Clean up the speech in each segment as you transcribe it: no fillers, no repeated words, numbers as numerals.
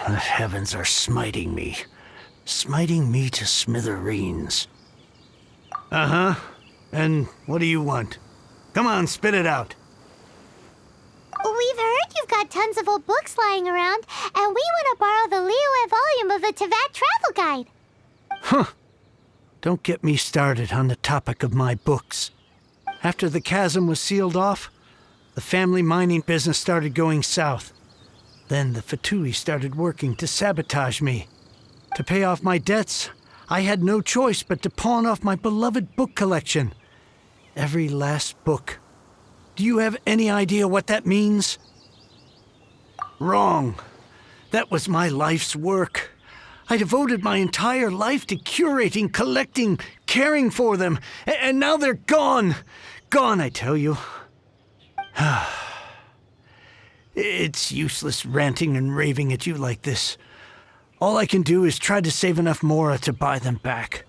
The heavens are smiting me to smithereens. Uh-huh. And what do you want? Come on, spit it out. We've heard you've got tons of old books lying around, and we want to borrow the Liyue volume of the Teyvat Travel Guide. Huh. Don't get me started on the topic of my books. After the chasm was sealed off, the family mining business started going south. Then the Fatui started working to sabotage me. To pay off my debts, I had no choice but to pawn off my beloved book collection. Every last book. Do you have any idea what that means? Wrong. That was my life's work. I devoted my entire life to curating, collecting, caring for them, and now they're gone. Gone, I tell you. It's useless ranting and raving at you like this. All I can do is try to save enough Mora to buy them back.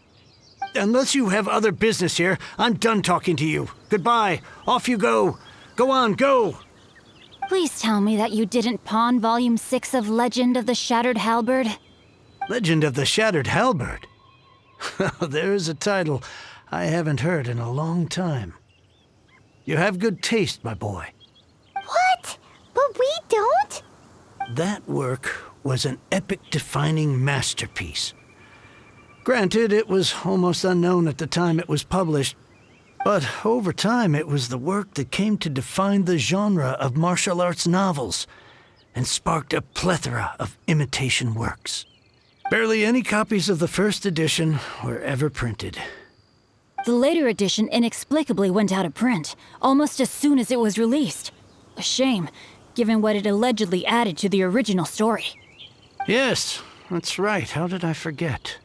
Unless you have other business here, I'm done talking to you. Goodbye. Off you go. Go on, go. Please tell me that you didn't pawn Volume 6 of Legend of the Shattered Halberd. Legend of the Shattered Halberd? There's a title I haven't heard in a long time. You have good taste, my boy. What? But we don't? That work was an epic-defining masterpiece. Granted, it was almost unknown at the time it was published, but over time it was the work that came to define the genre of martial arts novels and sparked a plethora of imitation works. Barely any copies of the first edition were ever printed. The later edition inexplicably went out of print, almost as soon as it was released. A shame, given what it allegedly added to the original story. Yes, that's right. How did I forget?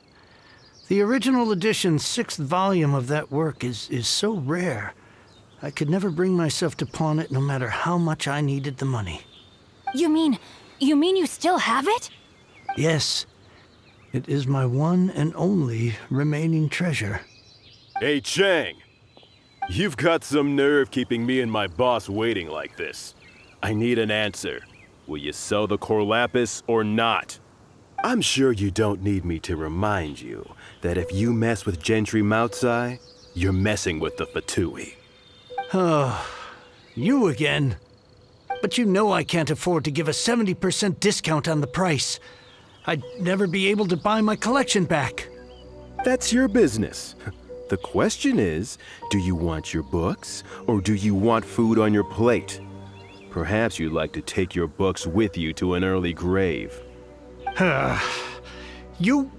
The original edition's 6th volume of that work is so rare, I could never bring myself to pawn it no matter how much I needed the money. You mean you still have it? Yes, it is my one and only remaining treasure. Hey, Chang! You've got some nerve keeping me and my boss waiting like this. I need an answer. Will you sell the core lapis or not? I'm sure you don't need me to remind you that if you mess with Gentry Moutsai, you're messing with the Fatui. Oh, you again. But you know I can't afford to give a 70% discount on the price. I'd never be able to buy my collection back. That's your business. The question is, do you want your books, or do you want food on your plate? Perhaps you'd like to take your books with you to an early grave. You...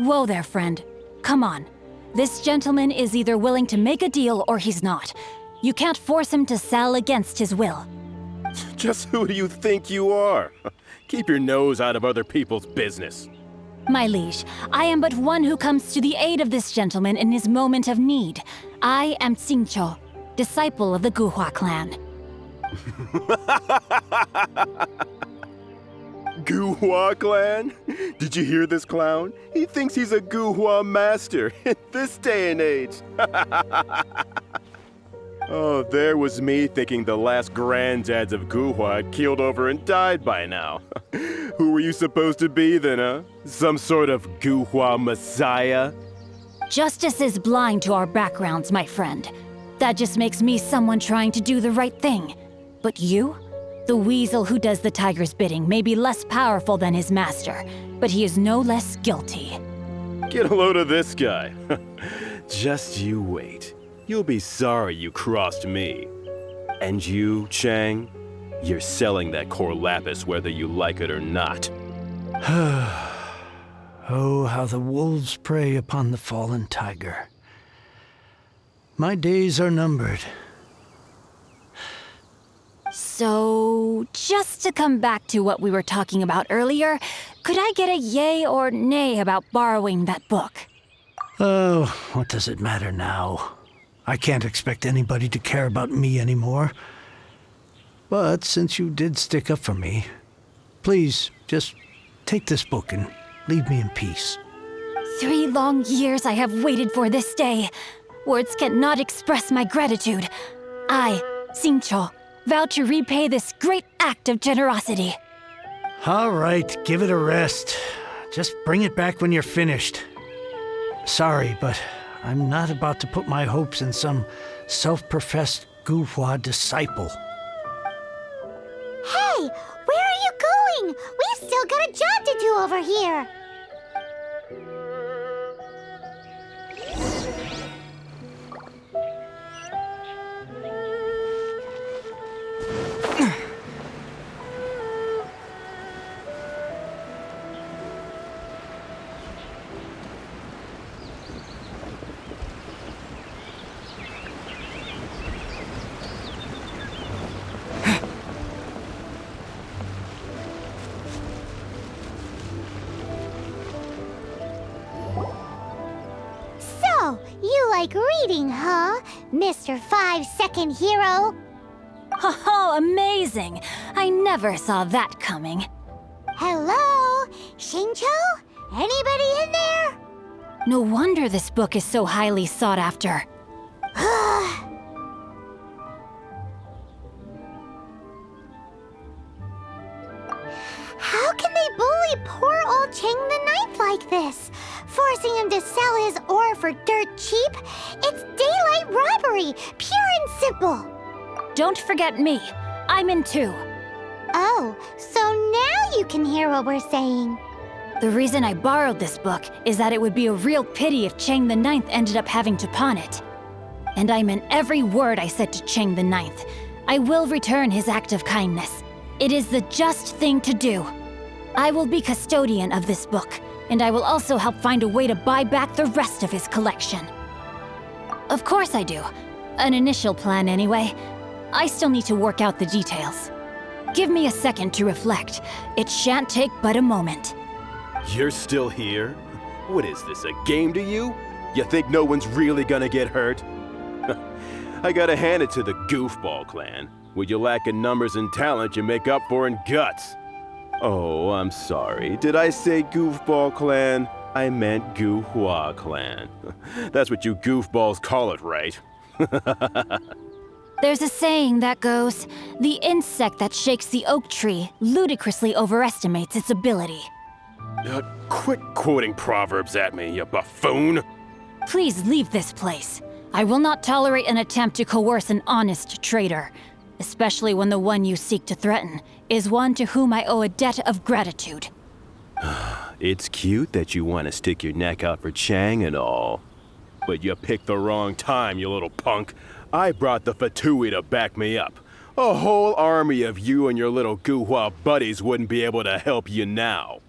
Whoa there, friend. Come on. This gentleman is either willing to make a deal or he's not. You can't force him to sell against his will. Just who do you think you are? Keep your nose out of other people's business. My liege, I am but one who comes to the aid of this gentleman in his moment of need. I am Xingqiu, disciple of the Guhua clan. Guhua clan? Did you hear this clown? He thinks he's a Guhua master in this day and age. Oh, there was me thinking the last granddads of Guhua had keeled over and died by now. Who were you supposed to be then, huh? Some sort of Guhua messiah? Justice is blind to our backgrounds, my friend. That just makes me someone trying to do the right thing. But you? The weasel who does the tiger's bidding may be less powerful than his master, but he is no less guilty. Get a load of this guy. Just you wait. You'll be sorry you crossed me. And you, Chang, you're selling that core lapis whether you like it or not. Oh, how the wolves prey upon the fallen tiger. My days are numbered. So, just to come back to what we were talking about earlier, could I get a yay or nay about borrowing that book? Oh, what does it matter now? I can't expect anybody to care about me anymore. But since you did stick up for me, please just take this book and leave me in peace. 3 long years I have waited for this day. Words cannot express my gratitude. I, Xingqiu, vow to repay this great act of generosity. All right, give it a rest. Just bring it back when you're finished. Sorry, but I'm not about to put my hopes in some self-professed Guhua disciple. Hey, where are you going? We've still got a job to do over here. You like reading, huh, Mr. 5-second hero? Oh, amazing! I never saw that coming. Hello? Xingqiu? Anybody in there? No wonder this book is so highly sought after. How can they bully poor old Chang the Ninth like this? Forcing him to sell his ore for dirt cheap? It's daylight robbery, pure and simple. Don't forget me. I'm in too. Oh, so now you can hear what we're saying. The reason I borrowed this book is that it would be a real pity if Chang the Ninth ended up having to pawn it. And I meant every word I said to Chang the Ninth. I will return his act of kindness. It is the just thing to do. I will be custodian of this book, and I will also help find a way to buy back the rest of his collection. Of course I do. An initial plan anyway. I still need to work out the details. Give me a second to reflect. It shan't take but a moment. You're still here? What is this, a game to you? You think no one's really gonna get hurt? I gotta hand it to the Goofball clan. What you lack in numbers and talent, you make up for in guts. Oh, I'm sorry. Did I say Goofball clan? I meant Guhua clan. That's what you goofballs call it, right? There's a saying that goes, the insect that shakes the oak tree ludicrously overestimates its ability. Quit quoting proverbs at me, you buffoon! Please leave this place. I will not tolerate an attempt to coerce an honest trader, especially when the one you seek to threaten is one to whom I owe a debt of gratitude. It's cute that you want to stick your neck out for Chang and all. But you picked the wrong time, you little punk. I brought the Fatui to back me up. A whole army of you and your little Guhua buddies wouldn't be able to help you now.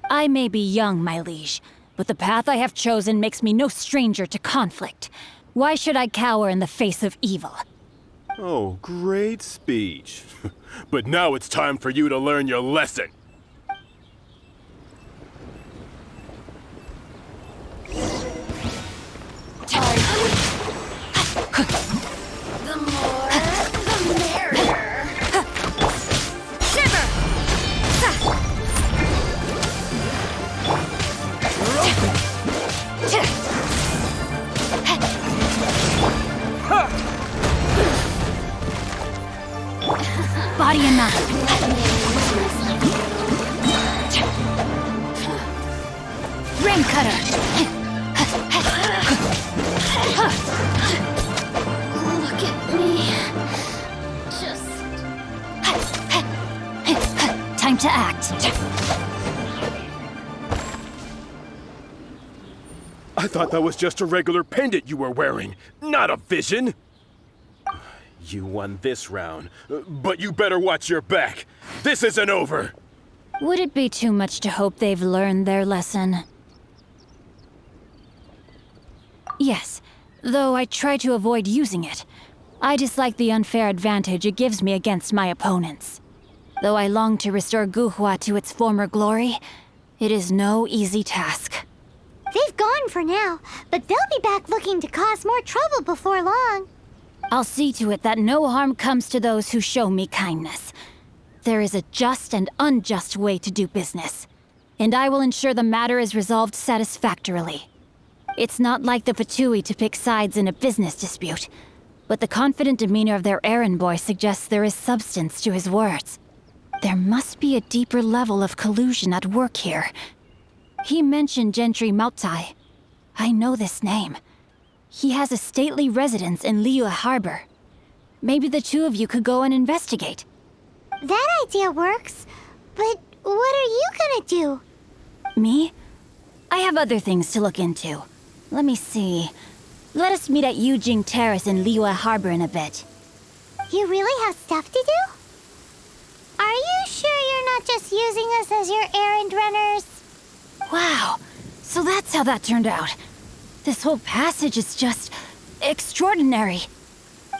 I may be young, my liege, but the path I have chosen makes me no stranger to conflict. Why should I cower in the face of evil? Oh, great speech. But now it's time for you to learn your lesson. The more, the merrier. Shiver! Body and mind. Rim cutter. Look at me. Just... Time to act. I thought that was just a regular pendant you were wearing, not a vision. You won this round, but you better watch your back. This isn't over. Would it be too much to hope they've learned their lesson? Yes, though I try to avoid using it. I dislike the unfair advantage it gives me against my opponents. Though I long to restore Guhua to its former glory, it is no easy task. They've gone for now, but they'll be back looking to cause more trouble before long. I'll see to it that no harm comes to those who show me kindness. There is a just and unjust way to do business, and I will ensure the matter is resolved satisfactorily. It's not like the Fatui to pick sides in a business dispute, but the confident demeanor of their errand boy suggests there is substance to his words. There must be a deeper level of collusion at work here. He mentioned Gentry Mautai. I know this name. He has a stately residence in Liyue Harbor. Maybe the two of you could go and investigate. That idea works, but what are you gonna do? Me? I have other things to look into. Let me see. Let us meet at Yujing Terrace in Liyue Harbor in a bit. You really have stuff to do? Are you sure you're not just using us as your errand runners? Wow, so that's how that turned out. This whole passage is just extraordinary.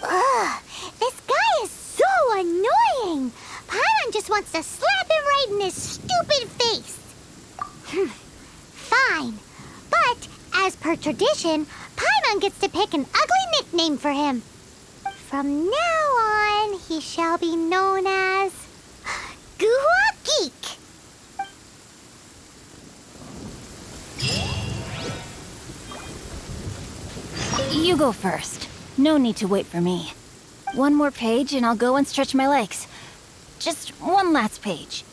Ugh, this guy is so annoying. Paimon just wants to slap him right in his stupid face. Fine, but as per tradition, Paimon gets to pick an ugly nickname for him. From now on, he shall be known as Guhua Geek. You go first. No need to wait for me. One more page and I'll go and stretch my legs. Just one last page.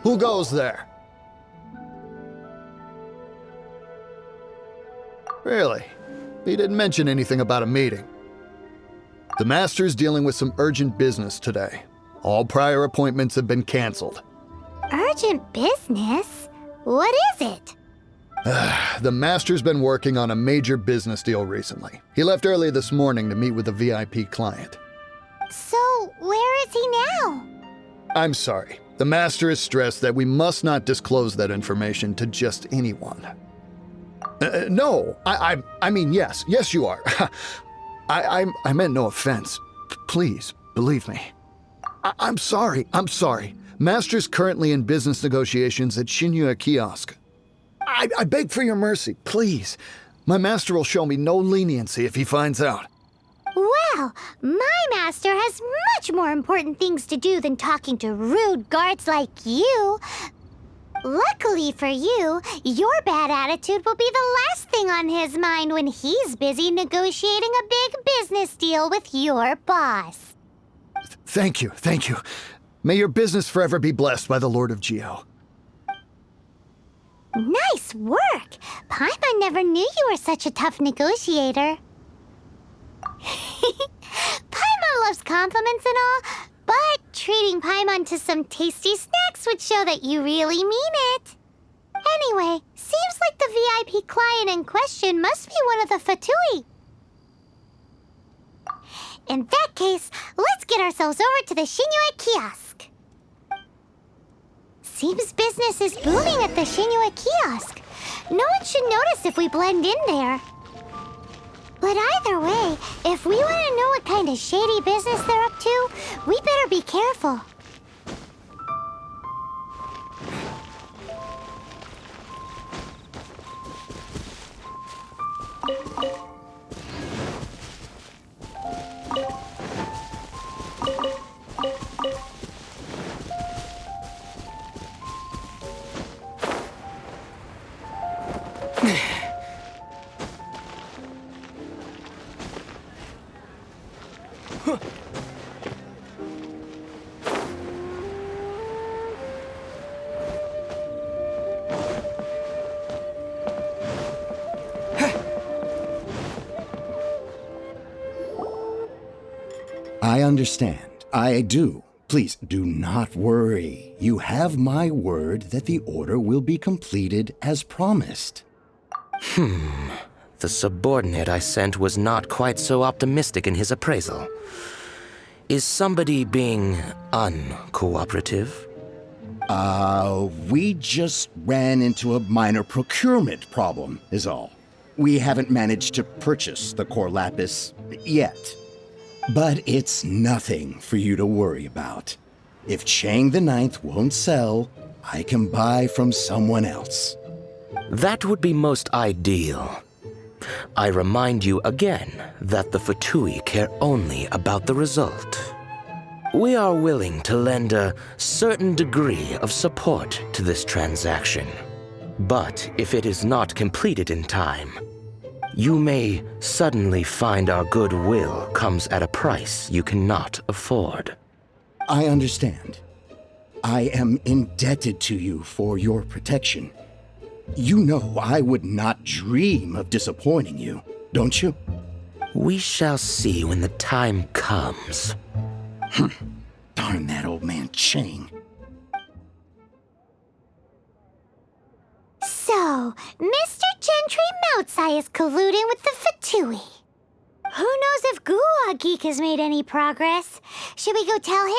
Who goes there? Really? He didn't mention anything about a meeting. The Master's dealing with some urgent business today. All prior appointments have been canceled. Urgent business? What is it? The Master's been working on a major business deal recently. He left early this morning to meet with a VIP client. So, where is he now? I'm sorry. The Master is stressed that we must not disclose that information to just anyone. No, I mean, yes. Yes, you are. I meant no offense. Please, believe me. I'm sorry. Master's currently in business negotiations at Shinya Kiosk. I beg for your mercy, please. My master will show me no leniency if he finds out. Well, my master has much more important things to do than talking to rude guards like you. Luckily for you, your bad attitude will be the last thing on his mind when he's busy negotiating a big business deal with your boss. Thank you. May your business forever be blessed by the Lord of Geo. Nice work! Paimon never knew you were such a tough negotiator. Paimon loves compliments and all, but treating Paimon to some tasty snacks would show that you really mean it. Anyway, seems like the VIP client in question must be one of the Fatui. In that case, let's get ourselves over to the Shinya Kiosk. Seems business is booming at the Shinya Kiosk. No one should notice if we blend in there. But either way, if we want to know what kind of shady business they're up to, we better be careful. I understand. I do. Please do not worry. You have my word that the order will be completed as promised. The subordinate I sent was not quite so optimistic in his appraisal. Is somebody being uncooperative? We just ran into a minor procurement problem, is all. We haven't managed to purchase the core lapis yet. But it's nothing for you to worry about. If Chang the Ninth won't sell, I can buy from someone else. That would be most ideal. I remind you again that the Fatui care only about the result. We are willing to lend a certain degree of support to this transaction. But if it is not completed in time, you may suddenly find our goodwill comes at a price you cannot afford. I understand. I am indebted to you for your protection. You know I would not dream of disappointing you, don't you? We shall see when the time comes. Darn that old man Chang. So, Mr. Gentry Moutsai is colluding with the Fatui. Who knows if Guwa Geek has made any progress? Should we go tell him?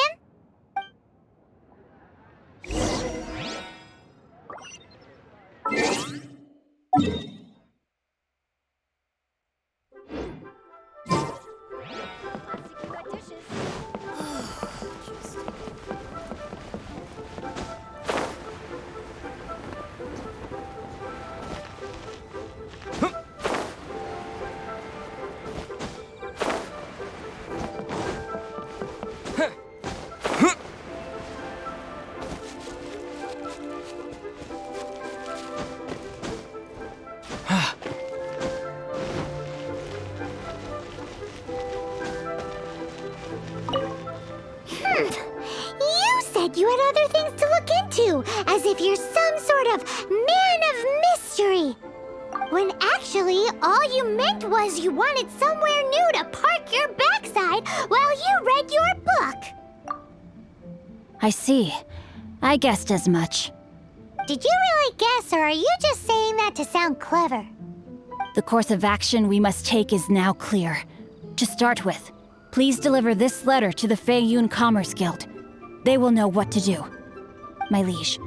if you're some sort of man of mystery. When actually, all you meant was you wanted somewhere new to park your backside while you read your book. I see. I guessed as much. Did you really guess, or are you just saying that to sound clever? The course of action we must take is now clear. To start with, please deliver this letter to the Feiyun Commerce Guild. They will know what to do. My liege,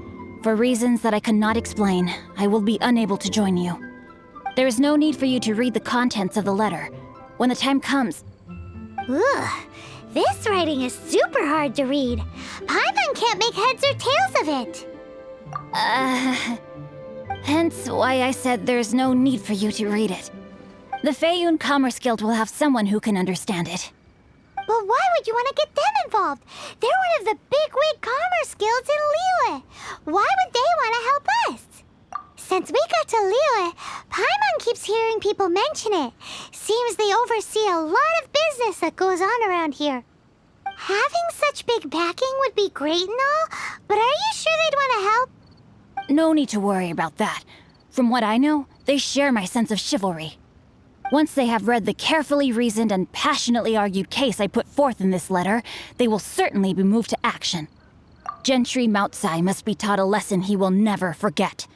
for reasons that I cannot explain, I will be unable to join you. There is no need for you to read the contents of the letter. When the time comes... Ugh, this writing is super hard to read. Paimon can't make heads or tails of it. Hence why I said there's no need for you to read it. The Feiyun Commerce Guild will have someone who can understand it. But why would you want to get them involved? They're one of the bigwig commerce guilds in Liyue. Why would they want to help us? Since we got to Liyue, Paimon keeps hearing people mention it. Seems they oversee a lot of business that goes on around here. Having such big backing would be great and all, but are you sure they'd want to help? No need to worry about that. From what I know, they share my sense of chivalry. Once they have read the carefully reasoned and passionately argued case I put forth in this letter, they will certainly be moved to action. Gentry Moutsai must be taught a lesson he will never forget.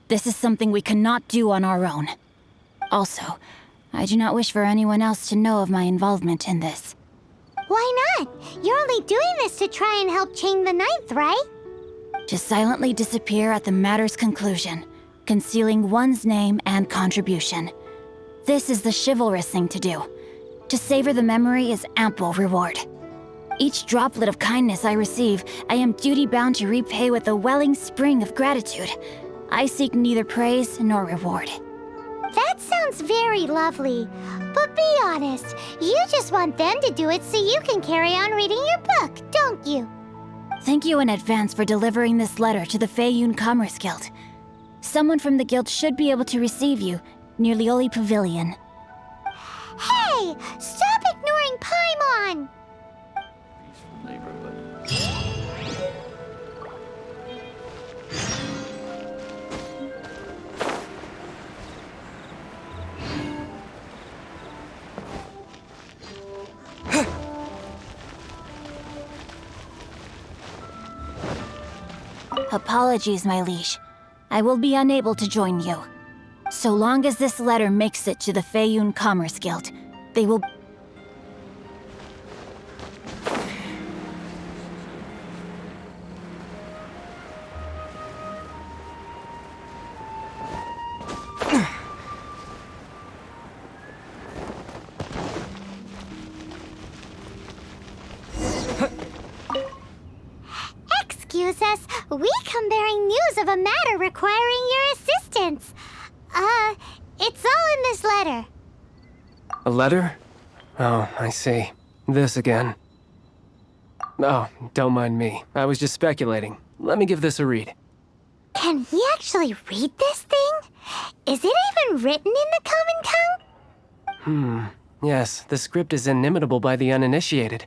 This is something we cannot do on our own. Also, I do not wish for anyone else to know of my involvement in this. Why not? You're only doing this to try and help Chang the Ninth, right? To silently disappear at the matter's conclusion, concealing one's name and contribution. This is the chivalrous thing to do. To savor the memory is ample reward. Each droplet of kindness I receive, I am duty-bound to repay with a welling spring of gratitude. I seek neither praise nor reward. That sounds very lovely. But be honest, you just want them to do it so you can carry on reading your book, don't you? Thank you in advance for delivering this letter to the Feiyun Commerce Guild. Someone from the guild should be able to receive you near Lioli Pavilion. Hey! Stop ignoring Paimon! Apologies, my liege. I will be unable to join you. So long as this letter makes it to the Feiyun Commerce Guild, they will... Excuse us, we come bearing news of a matter requiring your assistance. It's all in this letter. A letter? Oh, I see. This again. Oh, don't mind me. I was just speculating. Let me give this a read. Can we actually read this thing? Is it even written in the common tongue? Yes, the script is inimitable by the uninitiated.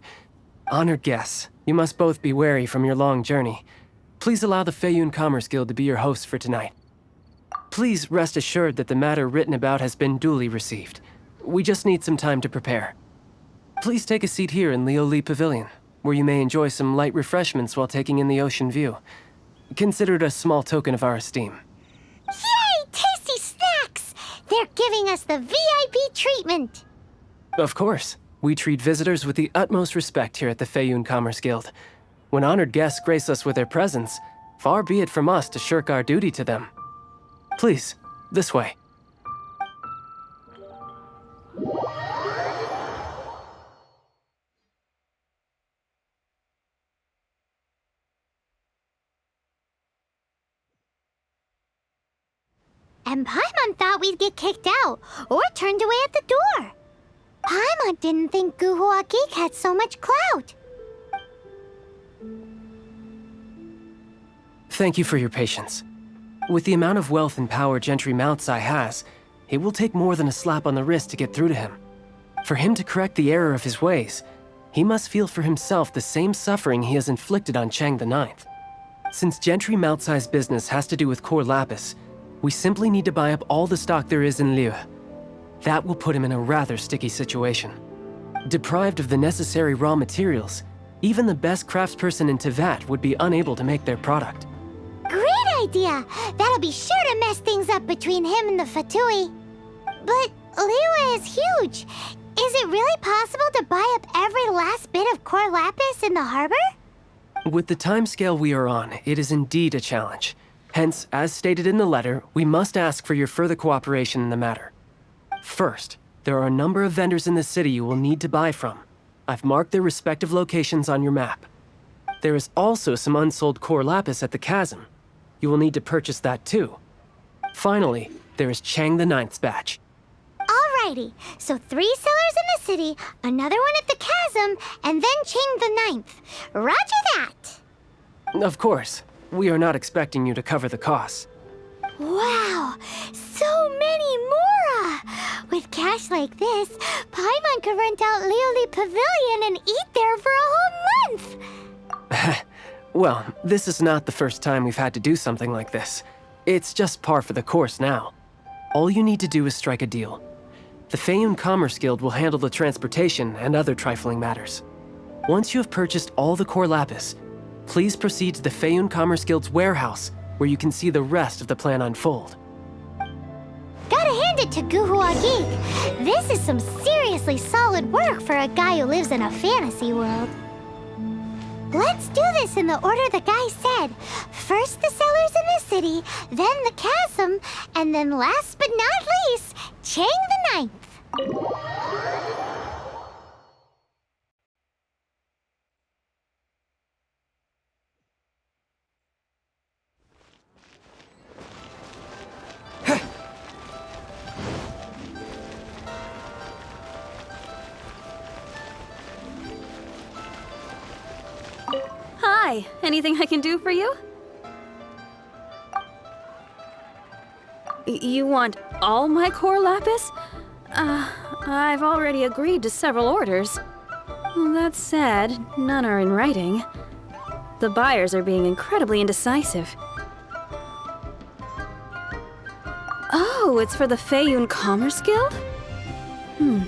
Honored guests, you must both be wary from your long journey. Please allow the Feiyun Commerce Guild to be your host for tonight. Please rest assured that the matter written about has been duly received. We just need some time to prepare. Please take a seat here in Lioli Pavilion, where you may enjoy some light refreshments while taking in the ocean view. Consider it a small token of our esteem. Yay! Tasty snacks! They're giving us the VIP treatment. Of course. We treat visitors with the utmost respect here at the Feiyun Commerce Guild. When honored guests grace us with their presence, far be it from us to shirk our duty to them. Please, this way. And Paimon thought we'd get kicked out, or turned away at the door. Paimon didn't think Guhua Geek had so much clout. Thank you for your patience. With the amount of wealth and power Gentry Moutsai has, it will take more than a slap on the wrist to get through to him. For him to correct the error of his ways, he must feel for himself the same suffering he has inflicted on Chang the Ninth. Since Gentry Mount-sized business has to do with core lapis, we simply need to buy up all the stock there is in Liu. That will put him in a rather sticky situation. Deprived of the necessary raw materials, even the best craftsperson in Tevat would be unable to make their product. Great idea! That'll be sure to mess things up between him and the Fatui. But Liu is huge. Is it really possible to buy up every last bit of core lapis in the harbor? With the timescale we are on, it is indeed a challenge. Hence, as stated in the letter, we must ask for your further cooperation in the matter. First, there are a number of vendors in the city you will need to buy from. I've marked their respective locations on your map. There is also some unsold core lapis at the chasm. You will need to purchase that too. Finally, there is Chang the Ninth's batch. Alrighty, so 3 sellers in the city, another one at the chasm, and then Chang the Ninth. Roger that! Of course, we are not expecting you to cover the costs. Wow, so many Mora! With cash like this, Paimon could rent out Lioli Pavilion and eat there for a whole month! Well, this is not the first time we've had to do something like this. It's just par for the course now. All you need to do is strike a deal. The Feiyun Commerce Guild will handle the transportation and other trifling matters. Once you have purchased all the core lapis, please proceed to the Feiyun Commerce Guild's warehouse, where you can see the rest of the plan unfold. Gotta hand it to Guhua Geek. This is some seriously solid work for a guy who lives in a fantasy world. Let's do this in the order the guy said. First the sellers in the city, then the chasm, and then last but not least, Chang the Ninth. Hi, anything I can do for you? You want all my core lapis? I've already agreed to several orders. That said, none are in writing. The buyers are being incredibly indecisive. Oh, it's for the Feiyun Commerce Guild?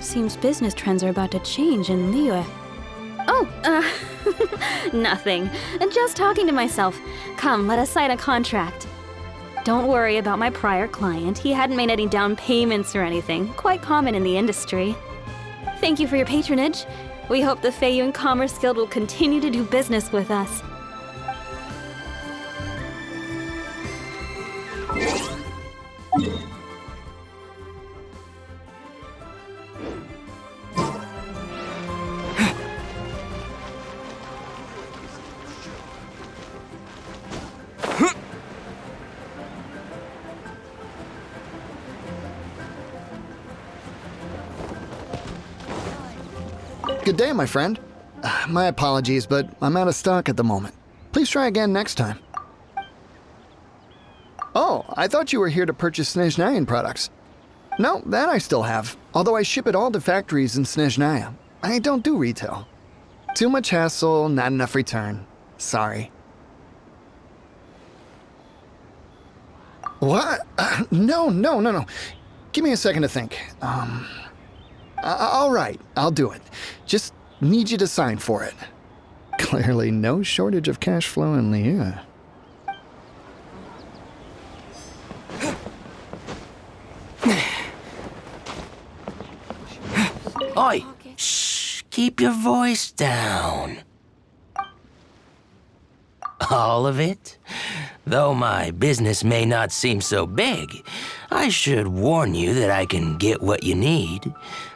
Seems business trends are about to change in Liyue. Oh, nothing. Just talking to myself. Come, let us sign a contract. Don't worry about my prior client. He hadn't made any down payments or anything. Quite common in the industry. Thank you for your patronage. We hope the Feiyun Commerce Guild will continue to do business with us. Good day, my friend. My apologies, but I'm out of stock at the moment. Please try again next time. Oh, I thought you were here to purchase Snezhnayan products. No, that I still have, although I ship it all to factories in Snezhnaya. I don't do retail. Too much hassle, not enough return. Sorry. What? No. Give me a second to think. All right, I'll do it. Just need you to sign for it. Clearly no shortage of cash flow in Liyue. Oi! Shh! Keep your voice down. All of it? Though my business may not seem so big, I should warn you that I can get what you need,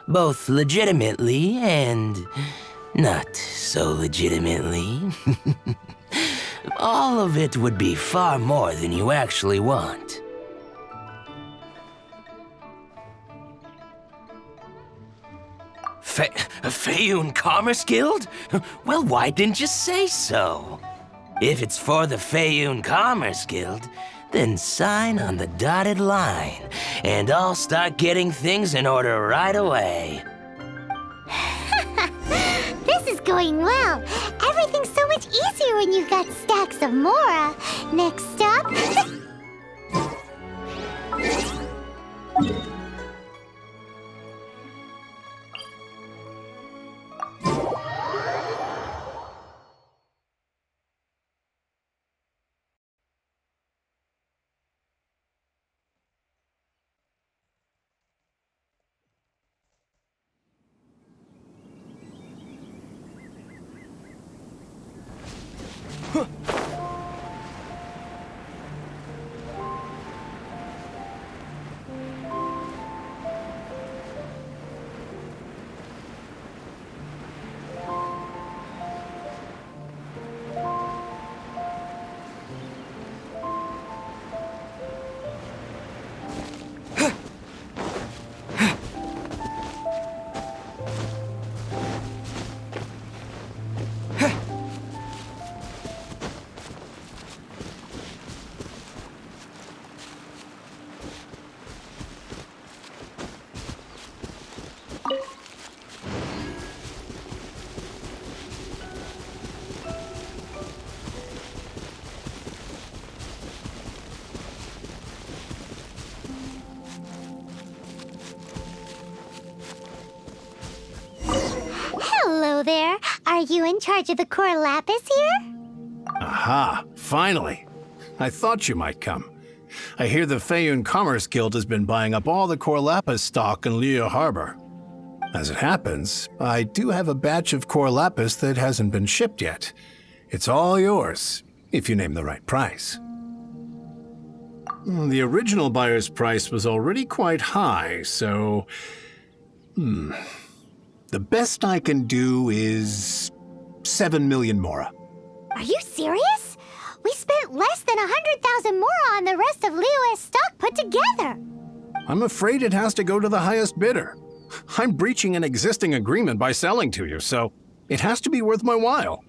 both legitimately and not so legitimately. All of it would be far more than you actually want. Feiyun Commerce Guild? Well, why didn't you say so? If it's for the Feiyun Commerce Guild, then sign on the dotted line, and I'll start getting things in order right away. This is going well. Everything's so much easier when you've got stacks of Mora. Next stop... Hello there. Are you in charge of the core lapis here? Aha, finally. I thought you might come. I hear the Feiyun Commerce Guild has been buying up all the core lapis stock in Liyue Harbor. As it happens, I do have a batch of core lapis that hasn't been shipped yet. It's all yours, if you name the right price. The original buyer's price was already quite high, so... The best I can do is 7 million Mora. Are you serious? We spent less than 100,000 Mora on the rest of Liyue's stock put together. I'm afraid it has to go to the highest bidder. I'm breaching an existing agreement by selling to you, so it has to be worth my while.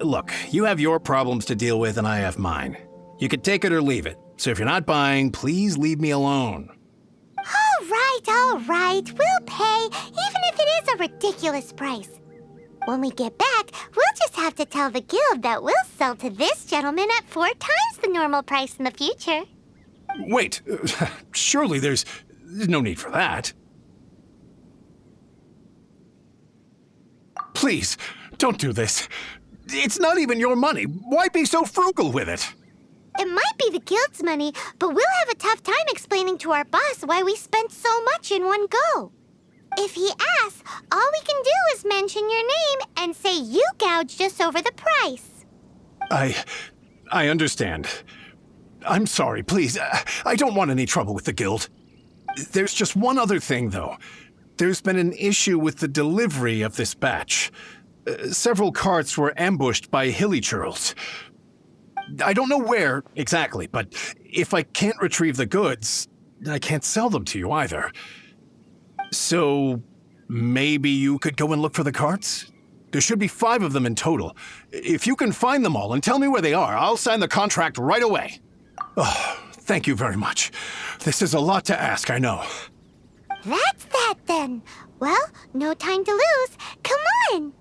Look, you have your problems to deal with and I have mine. You can take it or leave it, so if you're not buying, please leave me alone. All right. We'll pay, even if it is a ridiculous price. When we get back, we'll just have to tell the guild that we'll sell to this gentleman at 4 times the normal price in the future. Wait, surely there's no need for that. Please, don't do this. It's not even your money. Why be so frugal with it? It might be the guild's money, but we'll have a tough time explaining to our boss why we spent so much in one go. If he asks, all we can do is mention your name and say you gouged us over the price. I understand. I'm sorry, please. I don't want any trouble with the guild. There's just one other thing, though. There's been an issue with the delivery of this batch. Several carts were ambushed by hilly churls. I don't know where exactly, but if I can't retrieve the goods, I can't sell them to you either. So maybe you could go and look for the carts? There should be 5 of them in total. If you can find them all and tell me where they are, I'll sign the contract right away. Oh, thank you very much. This is a lot to ask, I know. That's that then. Well, no time to lose. Come on!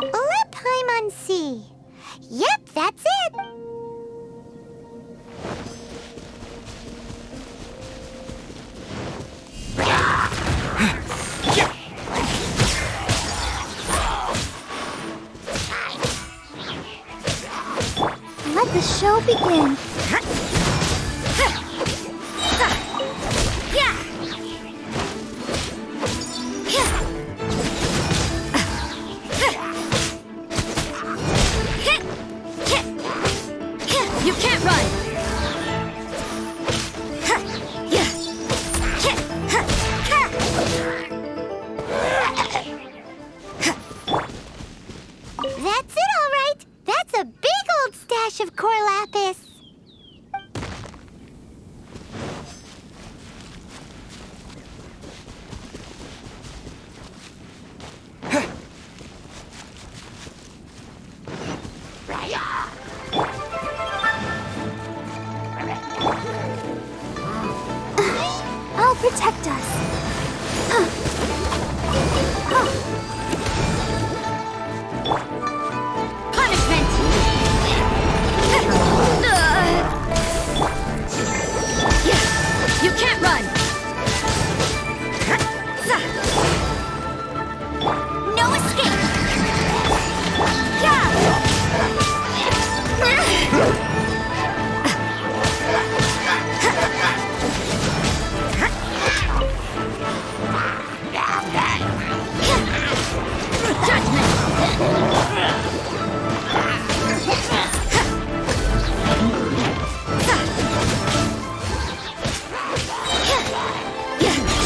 Let Paimon see. Yep, that's it. Let the show begin. You can't run! That's it, all right. That's a big old stash of core lapis.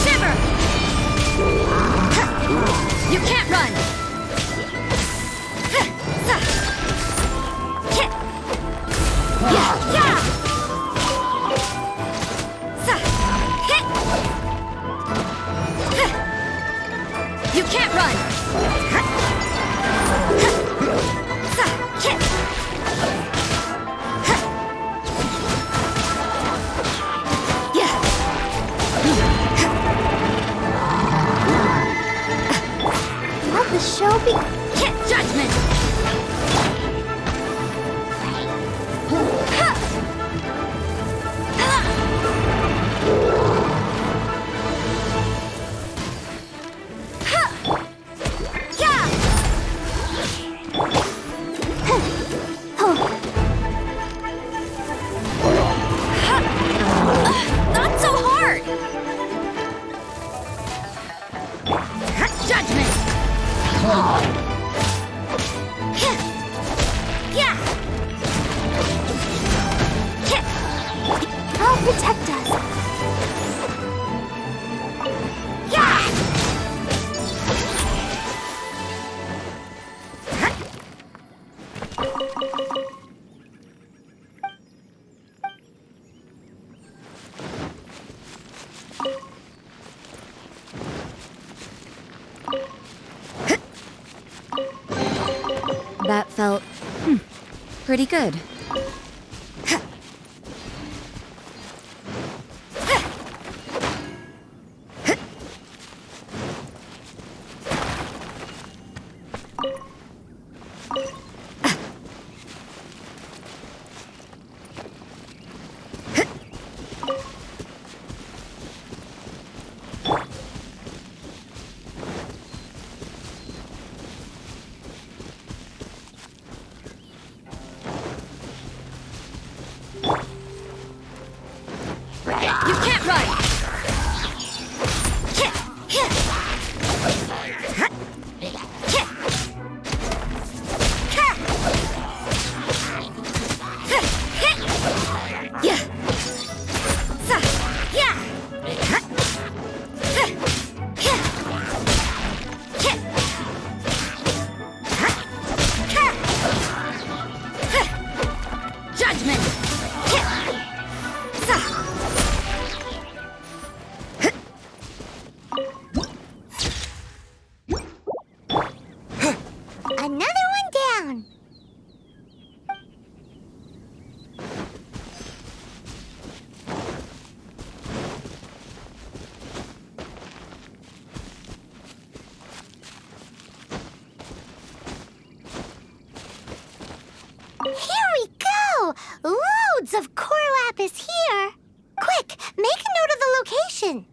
Shiver! You can't run! You can't run! Let the show be. Judgment! Not so hard! Judgment! I'll protect us. That felt pretty good. You can't run! Judgment! Another one down. Here we go! Loads of core lapis here! Quick, make a note of the location!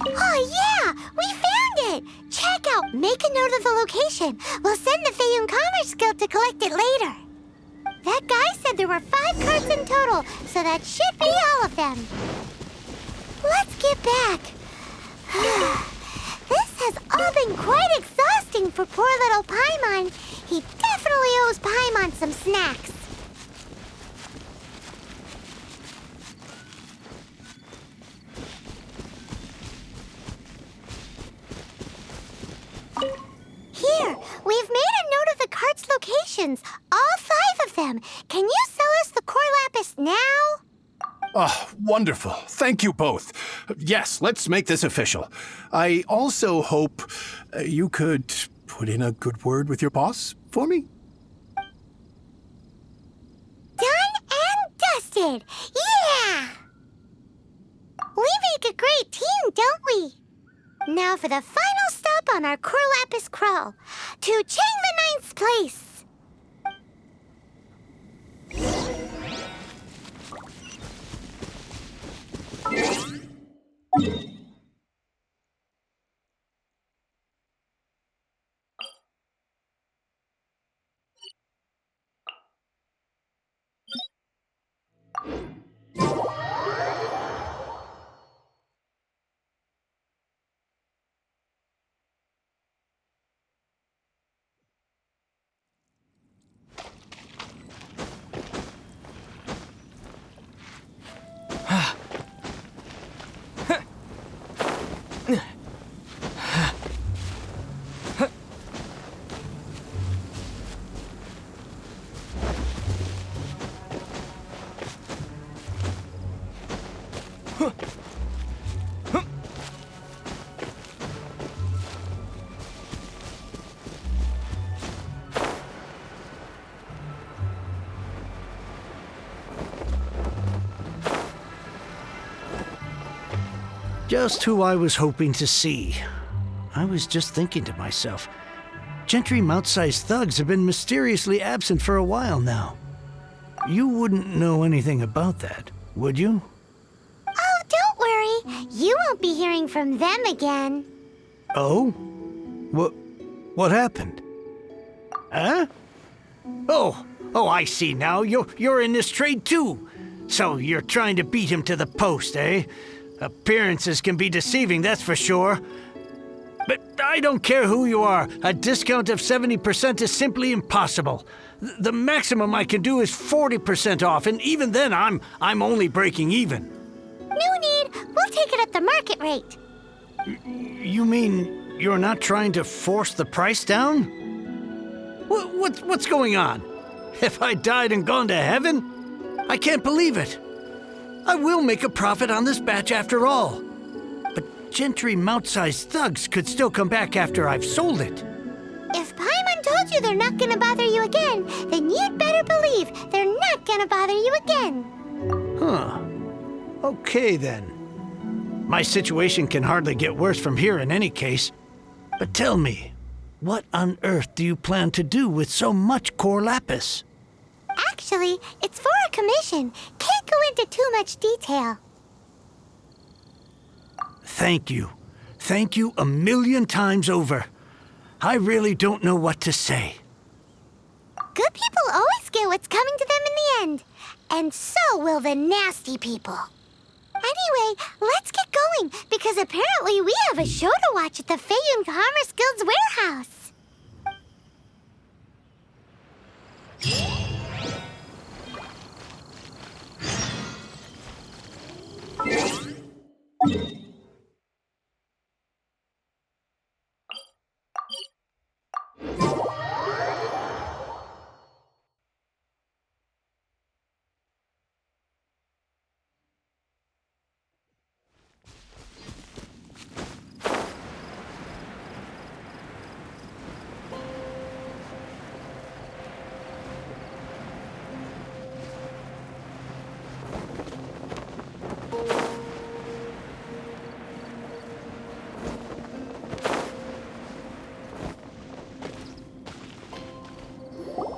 Oh yeah! We found it! Check out, make a note of the location. We'll send the Feiyun Commerce Guild to collect it later. That guy said there were 5 carts in total, so that should be all of them. Let's get back. This has all been quite exhausting for poor little Paimon. He definitely owes Paimon some snacks. all 5 of them. Can you sell us the core lapis now? Oh, wonderful. Thank you both. Yes, let's make this official. I also hope you could put in a good word with your boss for me. Done and dusted. Yeah! We make a great team, don't we? Now for the final stop on our core lapis crawl, to Chain the Ninth's place. Just who I was hoping to see. I was just thinking to myself, Gentry mount-sized thugs have been mysteriously absent for a while now. You wouldn't know anything about that, would you? Oh, don't worry. You won't be hearing from them again. Oh? What happened? Huh? Oh, I see now. You're in this trade too. So you're trying to beat him to the post, eh? Appearances can be deceiving, that's for sure. But I don't care who you are. A discount of 70% is simply impossible. The maximum I can do is 40% off, and even then I'm only breaking even. No need. We'll take it at the market rate. You mean you're not trying to force the price down? What's going on? Have I died and gone to heaven? I can't believe it. I will make a profit on this batch after all. But Gentry mount-sized thugs could still come back after I've sold it. If Paimon told you they're not gonna bother you again, then you'd better believe they're not gonna bother you again. Huh. Okay then. My situation can hardly get worse from here in any case. But tell me, what on earth do you plan to do with so much core lapis? Actually, it's for a commission. Can't go into too much detail. Thank you. Thank you 1,000,000 times over. I really don't know what to say. Good people always get what's coming to them in the end. And so will the nasty people. Anyway, let's get going, because apparently we have a show to watch at the Feiyun Commerce Guild's warehouse.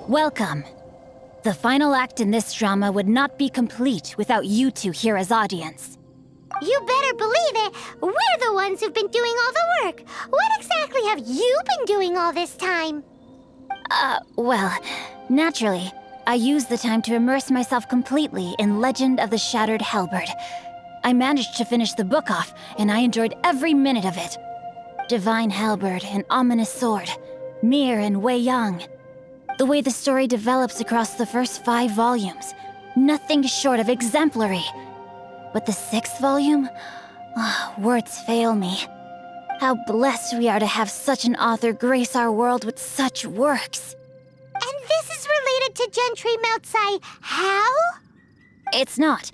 Welcome. The final act in this drama would not be complete without you two here as audience. You better believe it. We're the ones who've been doing all the work. What exactly have you been doing all this time? Well, naturally, I used the time to immerse myself completely in Legend of the Shattered Halberd. I managed to finish the book off, and I enjoyed every minute of it. Divine Halberd, an ominous sword, Mir and Wei Yang. The way the story develops across the first 5 volumes, nothing short of exemplary. But the 6th volume? Words fail me. How blessed we are to have such an author grace our world with such works. And this is related secret to Gentry Meltsai how? It's not.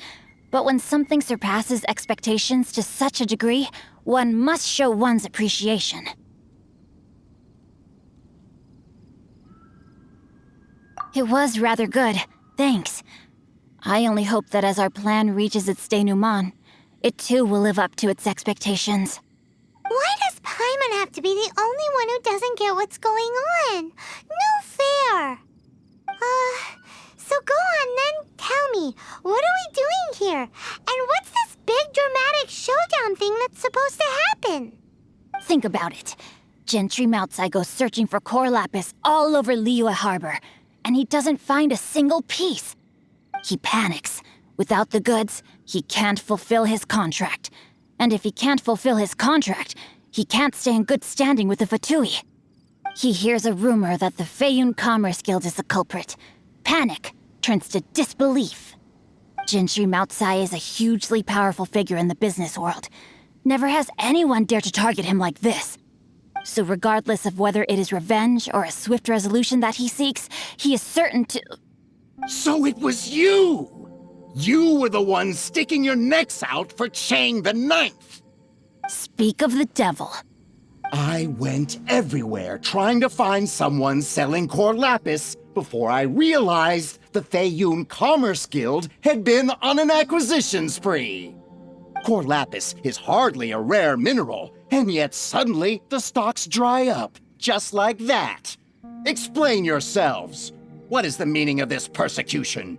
But when something surpasses expectations to such a degree, one must show one's appreciation. It was rather good, thanks. I only hope that as our plan reaches its denouement, it too will live up to its expectations. Why does Paimon have to be the only one who doesn't get what's going on? No fair. So go on then, tell me, what are we doing here? And what's this big dramatic showdown thing that's supposed to happen? Think about it. Gentry Meltsai goes searching for core lapis all over Liyue Harbor, and he doesn't find a single piece. He panics. Without the goods, he can't fulfill his contract. And if he can't fulfill his contract, he can't stay in good standing with the Fatui. He hears a rumor that the Feiyun Commerce Guild is the culprit. Panic turns to disbelief. Gentry Meltsai is a hugely powerful figure in the business world. Never has anyone dared to target him like this. So regardless of whether it is revenge or a swift resolution that he seeks, he is certain to... So it was you! You were the one sticking your necks out for Chang the Ninth! Speak of the devil. I went everywhere trying to find someone selling core lapis before I realized the Feiyun Commerce Guild had been on an acquisition spree. Core lapis is hardly a rare mineral, and yet suddenly the stocks dry up, just like that. Explain yourselves. What is the meaning of this persecution?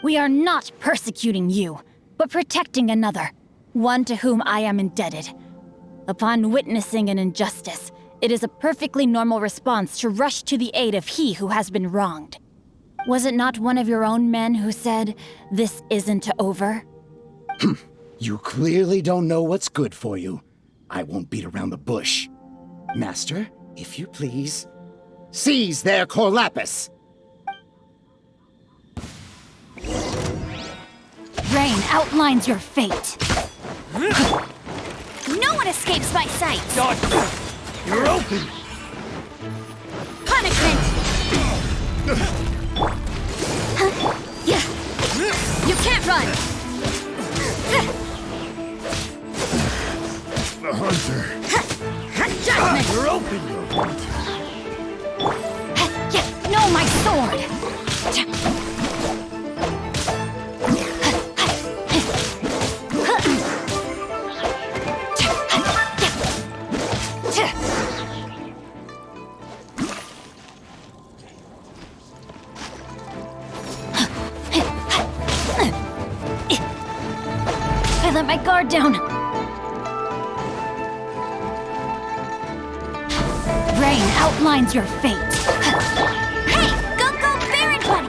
We are not persecuting you, but protecting another, one to whom I am indebted. Upon witnessing an injustice, it is a perfectly normal response to rush to the aid of he who has been wronged. Was it not one of your own men who said, "This isn't over"? You clearly don't know what's good for you. I won't beat around the bush. Master, if you please, seize their core lapis! Rain outlines your fate. No one escapes my sight. You're open! Punishment! You can't run! The hunter. Judgment! You're open! No, my sword! I let my guard down. Rain outlines your fate. Hey, go Baron Buddy!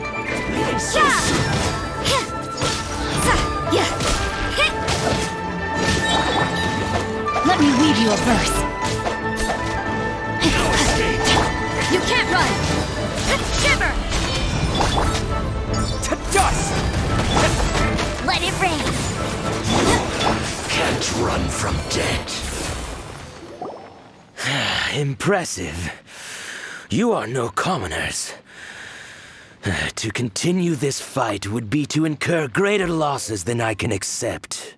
Let me weave you a verse. You can't run! Shiver! To dust! Let it rain! Can't run from death. Impressive. You are no commoners. To continue this fight would be to incur greater losses than I can accept.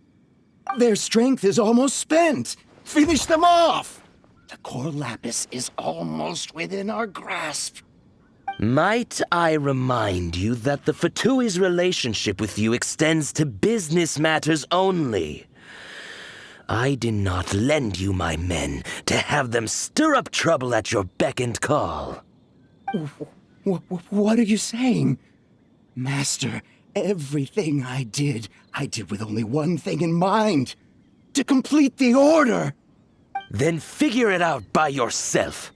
Their strength is almost spent. Finish them off! The core lapis is almost within our grasp. Might I remind you that the Fatui's relationship with you extends to business matters only? I did not lend you my men to have them stir up trouble at your beck and call. What are you saying? Master, everything I did with only one thing in mind. To complete the order. Then figure it out by yourself.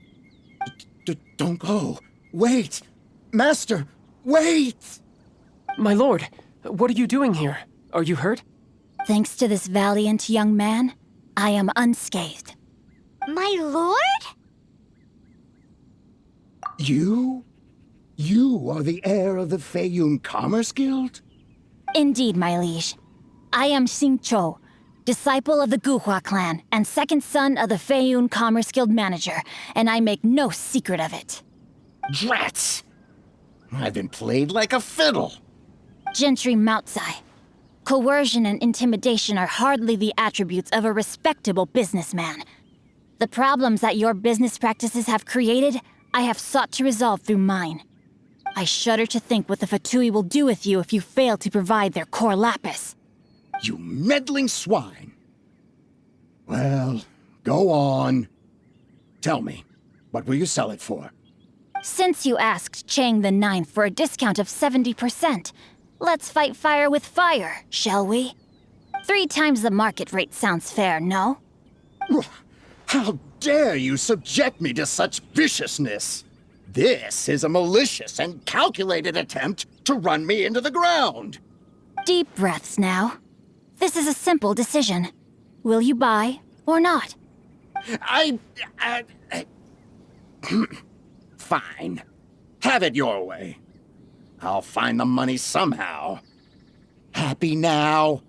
Don't go. Wait. Master, wait! My lord, what are you doing here? Are you hurt? Thanks to this valiant young man, I am unscathed. My lord? You? You are the heir of the Feiyun Commerce Guild? Indeed, my liege. I am Xing Chou, disciple of the Guhua clan and second son of the Feiyun Commerce Guild manager, and I make no secret of it. Drats! I've been played like a fiddle. Gentry Moutsai. Coercion and intimidation are hardly the attributes of a respectable businessman. The problems that your business practices have created, I have sought to resolve through mine. I shudder to think what the Fatui will do with you if you fail to provide their core lapis. You meddling swine. Well, go on. Tell me, what will you sell it for? Since you asked Chang the Ninth for a discount of 70%, let's fight fire with fire, shall we? 3 times the market rate sounds fair, no? How dare you subject me to such viciousness? This is a malicious and calculated attempt to run me into the ground. Deep breaths now. This is a simple decision. Will you buy or not? Fine. Have it your way. I'll find the money somehow. Happy now?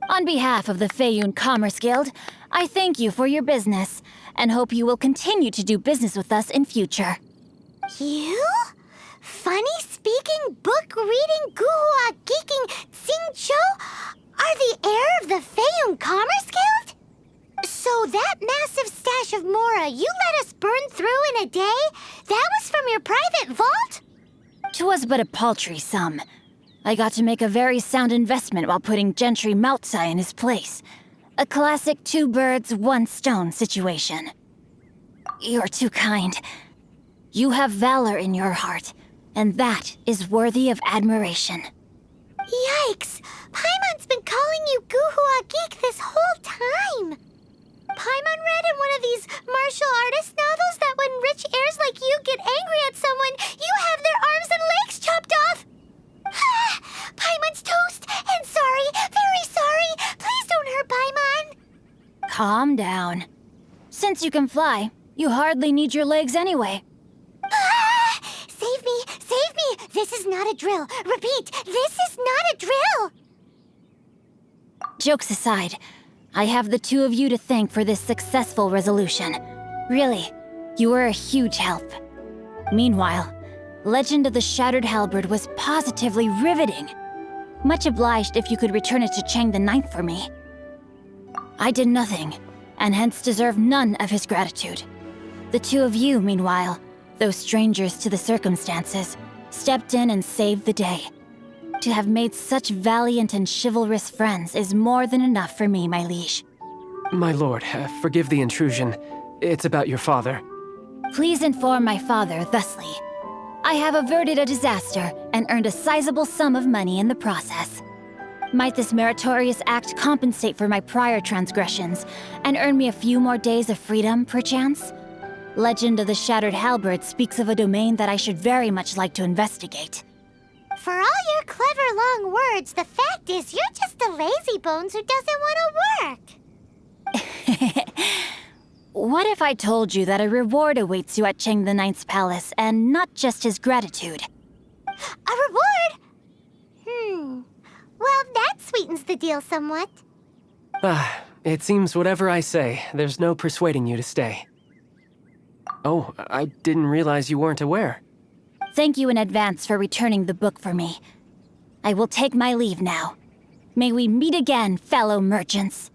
On behalf of the Feiyun Commerce Guild, I thank you for your business and hope you will continue to do business with us in future. You? Funny-speaking, book-reading, guhua geeking Xingqiu are the heir of the Feiyun Commerce Guild? So that massive stash of Mora you let us burn through in a day, that was from your private vault? 'Twas but a paltry sum. I got to make a very sound investment while putting Gentry Moutsai in his place. A classic 2 birds, 1 stone situation. You're too kind. You have valor in your heart, and that is worthy of admiration. Yikes! Paimon's been calling you Guhua Geek this whole time! Paimon read in one of these martial artist novels that when rich heirs like you get angry at someone, you have their arms and legs chopped off! Paimon's toast, and sorry, very sorry! Please don't hurt Paimon! Calm down. Since you can fly, you hardly need your legs anyway. Save me! Save me! This is not a drill! Repeat, this is not a drill! Jokes aside, I have the 2 of you to thank for this successful resolution. Really, you were a huge help. Meanwhile, Legend of the Shattered Halberd was positively riveting. Much obliged if you could return it to Chang the Ninth for me. I did nothing, and hence deserve none of his gratitude. The 2 of you, meanwhile, though strangers to the circumstances, stepped in and saved the day. To have made such valiant and chivalrous friends is more than enough for me, my liege. My lord, forgive the intrusion. It's about your father. Please inform my father thusly. I have averted a disaster and earned a sizable sum of money in the process. Might this meritorious act compensate for my prior transgressions and earn me a few more days of freedom, perchance? Legend of the Shattered Halberd speaks of a domain that I should very much like to investigate. For all your clever long words, the fact is you're just a lazybones who doesn't want to work. What if I told you that a reward awaits you at Chang the Ninth's palace, and not just his gratitude? A reward? Well, that sweetens the deal somewhat. It seems whatever I say, there's no persuading you to stay. Oh, I didn't realize you weren't aware. Thank you in advance for returning the book for me. I will take my leave now. May we meet again, fellow merchants.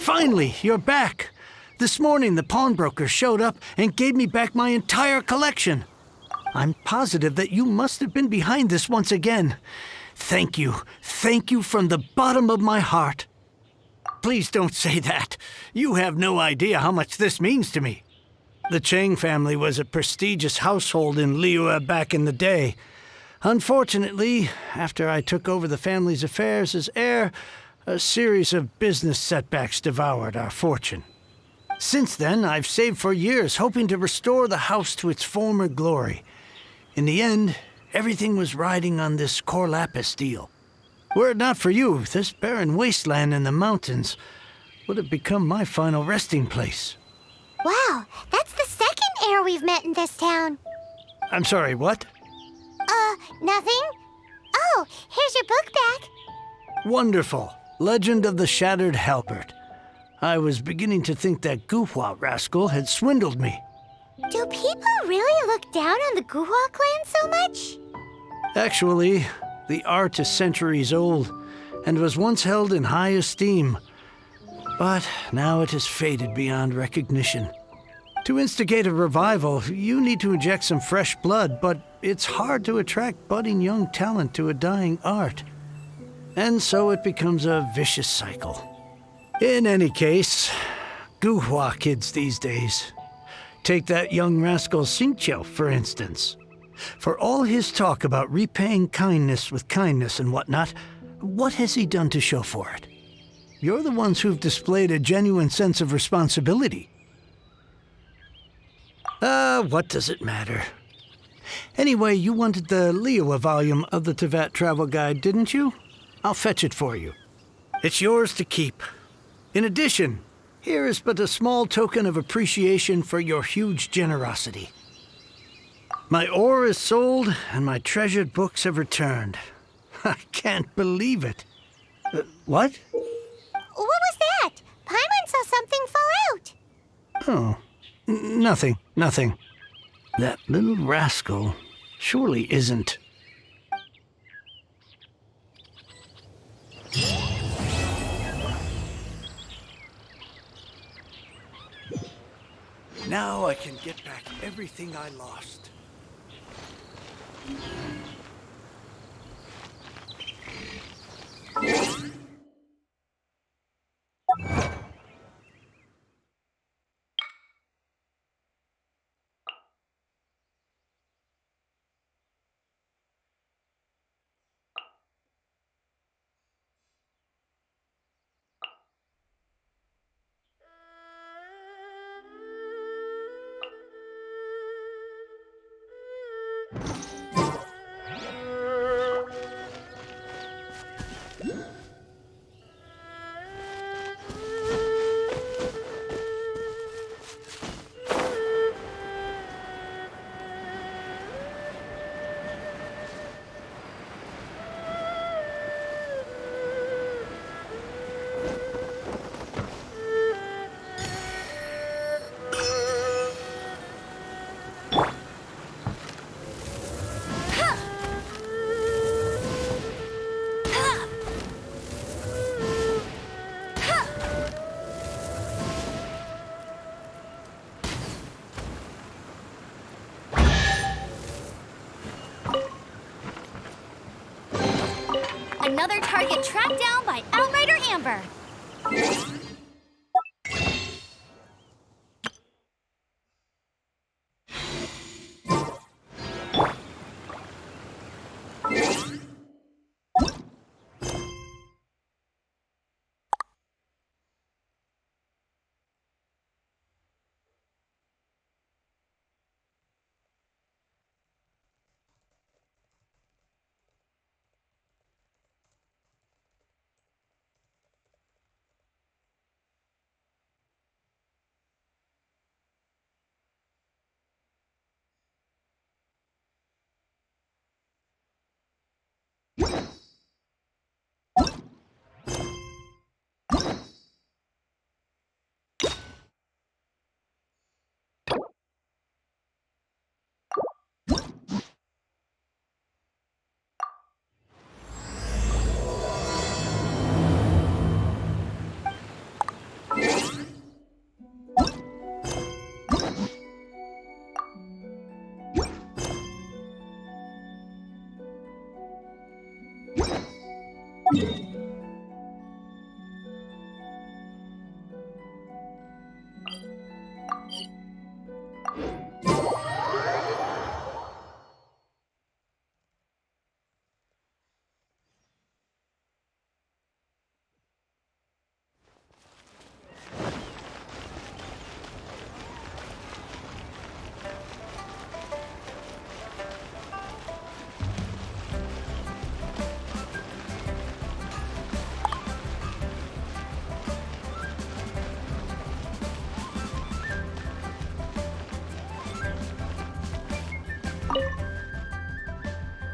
Finally, you're back. This morning, the pawnbroker showed up and gave me back my entire collection. I'm positive that you must have been behind this once again. Thank you. Thank you from the bottom of my heart. Please don't say that. You have no idea how much this means to me. The Chang family was a prestigious household in Liyue back in the day. Unfortunately, after I took over the family's affairs as heir, a series of business setbacks devoured our fortune. Since then, I've saved for years, hoping to restore the house to its former glory. In the end, everything was riding on this core lapis deal. Were it not for you, this barren wasteland in the mountains would have become my final resting place. Wow, that's the second heir we've met in this town. I'm sorry, what? Nothing? Oh, here's your book back. Wonderful. Legend of the Shattered Halberd. I was beginning to think that Guhua rascal had swindled me. Do people really look down on the Guhua clan so much? Actually, the art is centuries old and was once held in high esteem. But now it has faded beyond recognition. To instigate a revival, you need to inject some fresh blood, but it's hard to attract budding young talent to a dying art. And so it becomes a vicious cycle. In any case, Guhua kids these days. Take that young rascal Xingqiu, for instance. For all his talk about repaying kindness with kindness and whatnot, what has he done to show for it? You're the ones who've displayed a genuine sense of responsibility. What does it matter? Anyway, you wanted the Liyue volume of the Teyvat travel guide, didn't you? I'll fetch it for you. It's yours to keep. In addition, here is but a small token of appreciation for your huge generosity. My ore is sold, and my treasured books have returned. I can't believe it. What? What was that? Paimon saw something fall out. Oh, nothing. That little rascal surely isn't. Now I can get back everything I lost. Another target tracked down by Outrider Amber.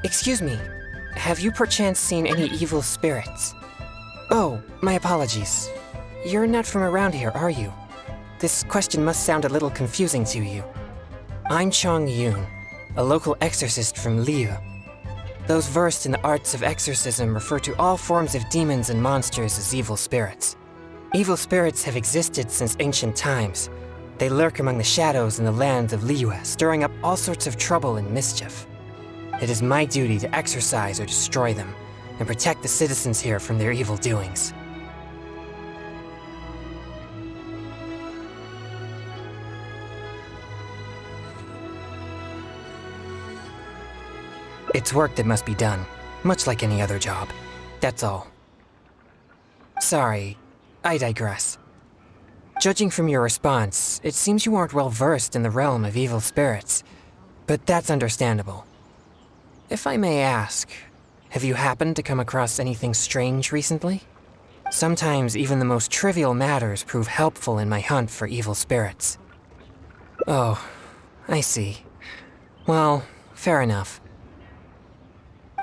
Excuse me, have you perchance seen any evil spirits? Oh, my apologies. You're not from around here, are you? This question must sound a little confusing to you. I'm Chong Yoon, a local exorcist from Liu. Those versed in the arts of exorcism refer to all forms of demons and monsters as evil spirits. Evil spirits have existed since ancient times. They lurk among the shadows in the land of Liyue, stirring up all sorts of trouble and mischief. It is my duty to exorcise or destroy them, and protect the citizens here from their evil doings. It's work that must be done, much like any other job. That's all. Sorry, I digress. Judging from your response, it seems you aren't well versed in the realm of evil spirits, but that's understandable. If I may ask, have you happened to come across anything strange recently? Sometimes even the most trivial matters prove helpful in my hunt for evil spirits. Oh, I see. Well, fair enough.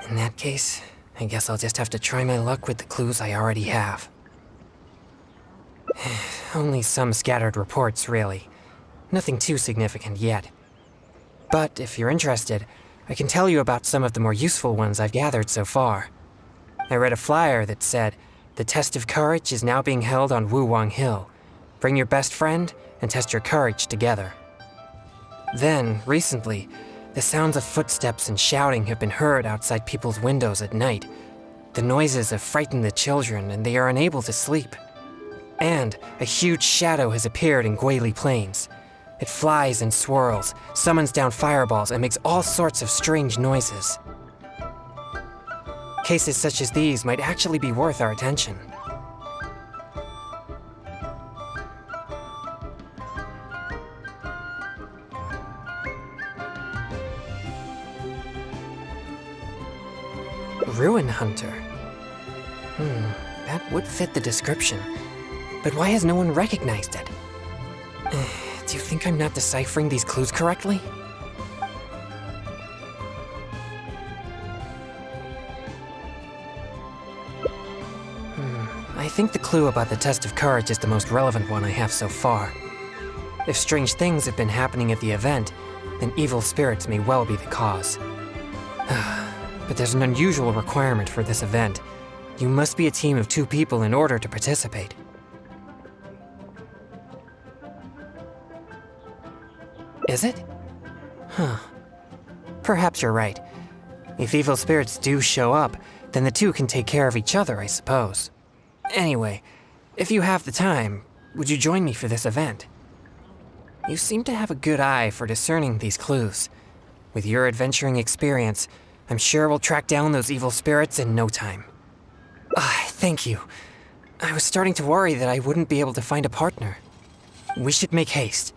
In that case, I guess I'll just have to try my luck with the clues I already have. Only some scattered reports, really. Nothing too significant yet. But if you're interested, I can tell you about some of the more useful ones I've gathered so far. I read a flyer that said, "The test of courage is now being held on Wuwang Hill. Bring your best friend and test your courage together." Then, recently, the sounds of footsteps and shouting have been heard outside people's windows at night. The noises have frightened the children and they are unable to sleep. And a huge shadow has appeared in Guili Plains. It flies and swirls, summons down fireballs, and makes all sorts of strange noises. Cases such as these might actually be worth our attention. Ruin Hunter. That would fit the description. But why has no one recognized it? Do you think I'm not deciphering these clues correctly? I think the clue about the test of courage is the most relevant one I have so far. If strange things have been happening at the event, then evil spirits may well be the cause. But there's an unusual requirement for this event. You must be a team of 2 people in order to participate. Is it? Perhaps you're right. If evil spirits do show up, then the 2 can take care of each other, I suppose. Anyway, if you have the time, would you join me for this event? You seem to have a good eye for discerning these clues. With your adventuring experience, I'm sure we'll track down those evil spirits in no time. Thank you. I was starting to worry that I wouldn't be able to find a partner. We should make haste.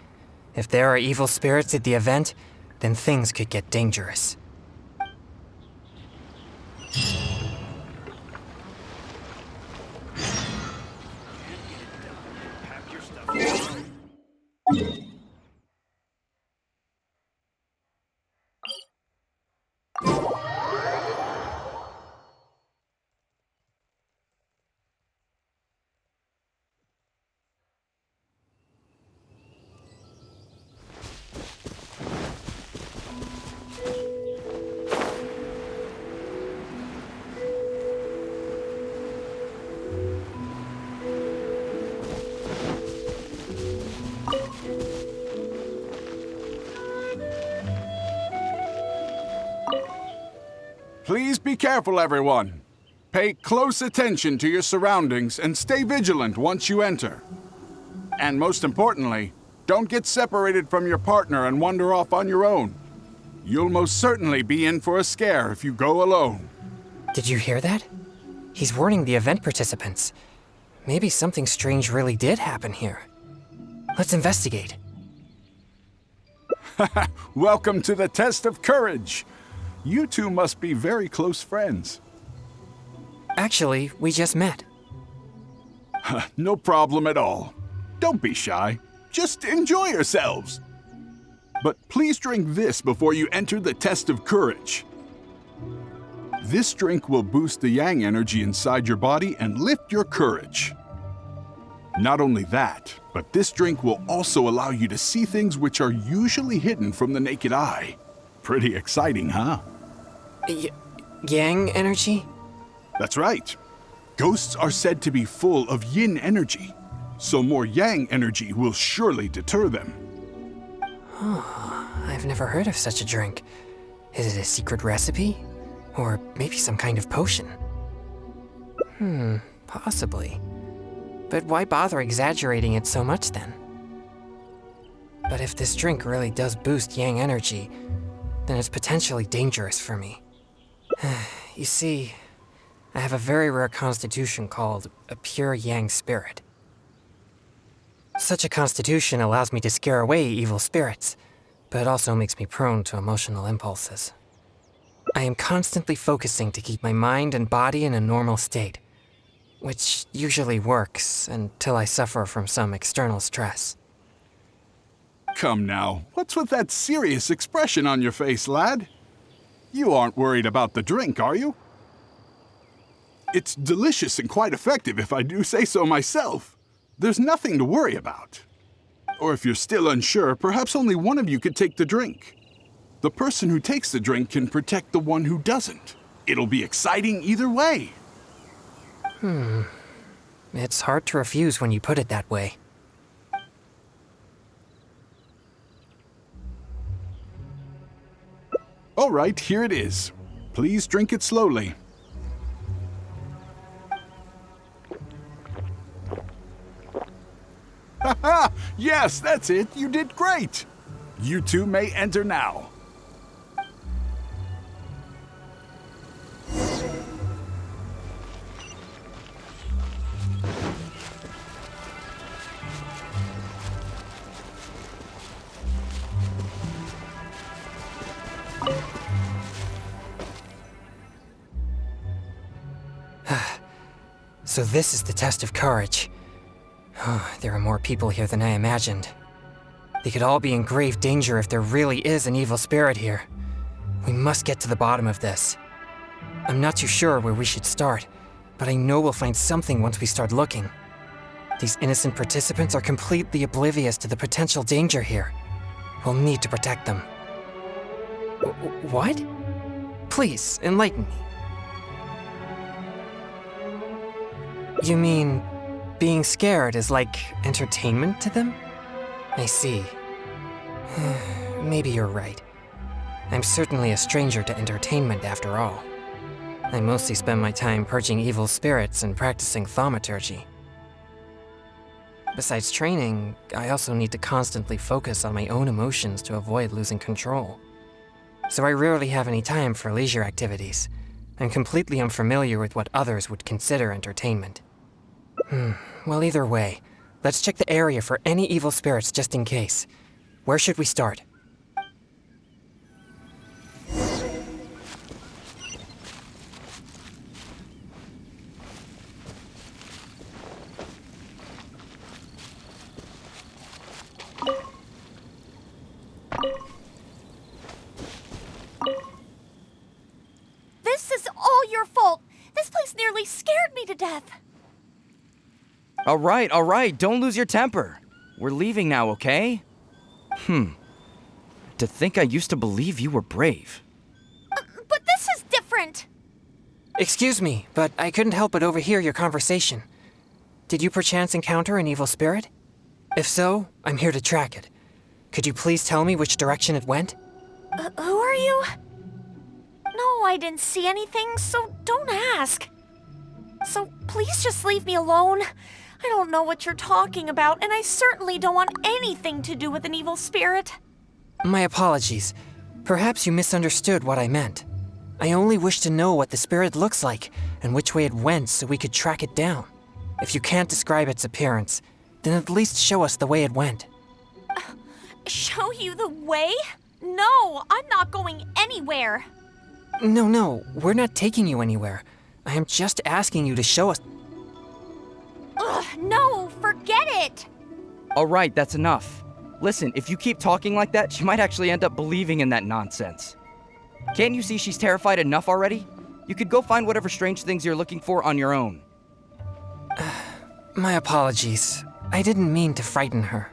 If there are evil spirits at the event, then things could get dangerous. Please be careful, everyone. Pay close attention to your surroundings and stay vigilant once you enter. And most importantly, don't get separated from your partner and wander off on your own. You'll most certainly be in for a scare if you go alone. Did you hear that? He's warning the event participants. Maybe something strange really did happen here. Let's investigate. Welcome to the test of courage. You two must be very close friends. Actually, we just met. No problem at all. Don't be shy. Just enjoy yourselves. But please drink this before you enter the test of courage. This drink will boost the yang energy inside your body and lift your courage. Not only that, but this drink will also allow you to see things which are usually hidden from the naked eye. Pretty exciting, huh? Yang energy? That's right. Ghosts are said to be full of yin energy, so more yang energy will surely deter them. I've never heard of such a drink. Is it a secret recipe? Or maybe some kind of potion? Possibly. But why bother exaggerating it so much then? But if this drink really does boost yang energy, then it's potentially dangerous for me. You see, I have a very rare constitution called a pure yang spirit. Such a constitution allows me to scare away evil spirits, but it also makes me prone to emotional impulses. I am constantly focusing to keep my mind and body in a normal state, which usually works until I suffer from some external stress. Come now, what's with that serious expression on your face, lad? You aren't worried about the drink, are you? It's delicious and quite effective, if I do say so myself. There's nothing to worry about. Or if you're still unsure, perhaps only one of you could take the drink. The person who takes the drink can protect the one who doesn't. It'll be exciting either way. It's hard to refuse when you put it that way. All right, here it is. Please drink it slowly. Haha! Yes, that's it. You did great. You two may enter now. So this is the test of courage. There are more people here than I imagined. They could all be in grave danger if there really is an evil spirit here. We must get to the bottom of this. I'm not too sure where we should start, but I know we'll find something once we start looking. These innocent participants are completely oblivious to the potential danger here. We'll need to protect them. What? Please, enlighten me. You mean, being scared is like entertainment to them? I see. Maybe you're right. I'm certainly a stranger to entertainment after all. I mostly spend my time purging evil spirits and practicing thaumaturgy. Besides training, I also need to constantly focus on my own emotions to avoid losing control. So I rarely have any time for leisure activities. I'm completely unfamiliar with what others would consider entertainment. Well, either way, let's check the area for any evil spirits just in case. Where should we start? This is all your fault. This place nearly scared me to death. All right, don't lose your temper. We're leaving now, okay? To think I used to believe you were brave. But this is different. Excuse me, but I couldn't help but overhear your conversation. Did you perchance encounter an evil spirit? If so, I'm here to track it. Could you please tell me which direction it went? Who are you? No, I didn't see anything, so don't ask. So please just leave me alone. I don't know what you're talking about, and I certainly don't want anything to do with an evil spirit. My apologies. Perhaps you misunderstood what I meant. I only wish to know what the spirit looks like and which way it went so we could track it down. If you can't describe its appearance, then at least show us the way it went. Show you the way? No, I'm not going anywhere. No, we're not taking you anywhere. I am just asking you to show us. Ugh, no, forget it. All right, that's enough. Listen, if you keep talking like that, she might actually end up believing in that nonsense. Can't you see she's terrified enough already? You could go find whatever strange things you're looking for on your own. My apologies. I didn't mean to frighten her.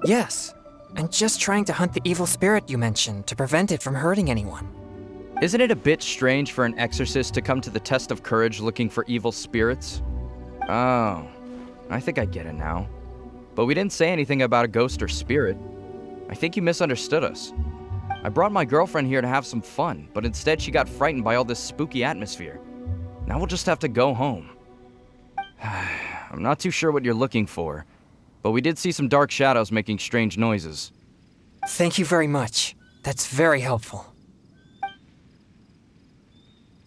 Yes, I'm just trying to hunt the evil spirit you mentioned to prevent it from hurting anyone. Isn't it a bit strange for an exorcist to come to the test of courage looking for evil spirits? Oh, I think I get it now. But we didn't say anything about a ghost or spirit. I think you misunderstood us. I brought my girlfriend here to have some fun, but instead she got frightened by all this spooky atmosphere. Now we'll just have to go home. I'm not too sure what you're looking for, but we did see some dark shadows making strange noises. Thank you very much. That's very helpful.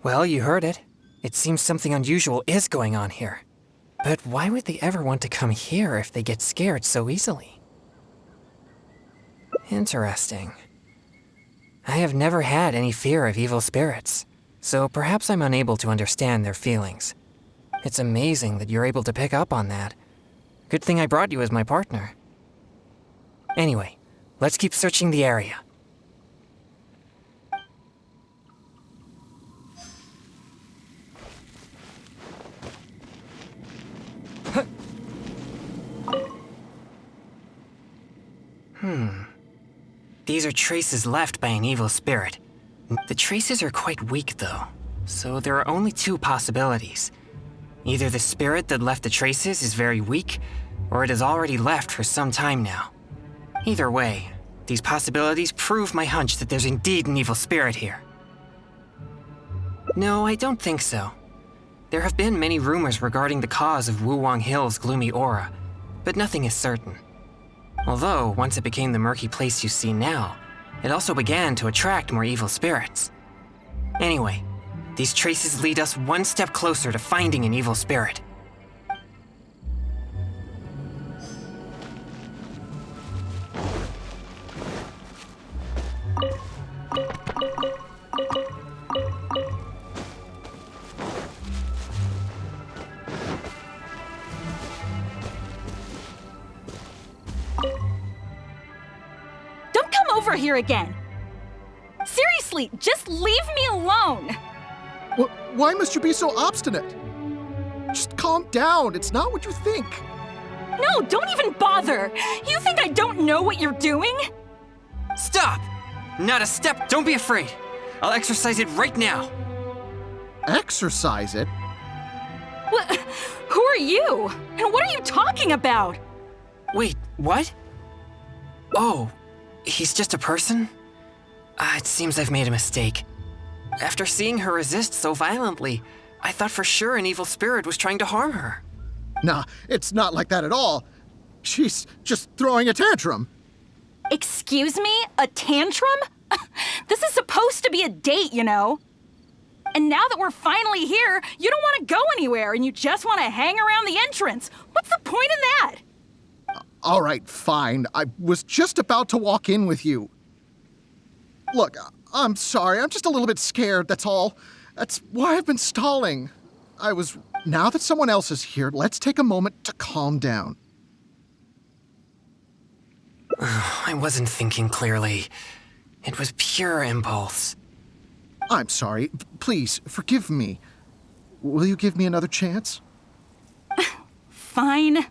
Well, you heard it. It seems something unusual is going on here. But why would they ever want to come here if they get scared so easily? Interesting. I have never had any fear of evil spirits, so perhaps I'm unable to understand their feelings. It's amazing that you're able to pick up on that. Good thing I brought you as my partner. Anyway, let's keep searching the area. These are traces left by an evil spirit. The traces are quite weak, though, so there are only two possibilities. Either the spirit that left the traces is very weak, or it has already left for some time now. Either way, these possibilities prove my hunch that there's indeed an evil spirit here. No, I don't think so. There have been many rumors regarding the cause of Wuwang Hill's gloomy aura, but nothing is certain. Although, once it became the murky place you see now, it also began to attract more evil spirits. Anyway, these traces lead us one step closer to finding an evil spirit. Over here again. Seriously, just leave me alone. Why must you be so obstinate? Just calm down. It's not what you think. No, don't even bother. You think I don't know what you're doing? Stop! Not a step. Don't be afraid. I'll exercise it right now. Exercise it? What? Who are you? And what are you talking about? Wait, what? Oh. He's just a person? It seems I've made a mistake. After seeing her resist so violently, I thought for sure an evil spirit was trying to harm her. Nah, it's not like that at all. She's just throwing a tantrum. Excuse me? A tantrum? This is supposed to be a date, you know? And now that we're finally here, you don't want to go anywhere and you just want to hang around the entrance. What's the point in that? All right, fine. I was just about to walk in with you. Look, I'm sorry. I'm just a little bit scared, that's all. That's why I've been stalling. Now that someone else is here, let's take a moment to calm down. I wasn't thinking clearly. It was pure impulse. I'm sorry. Please, forgive me. Will you give me another chance? Fine.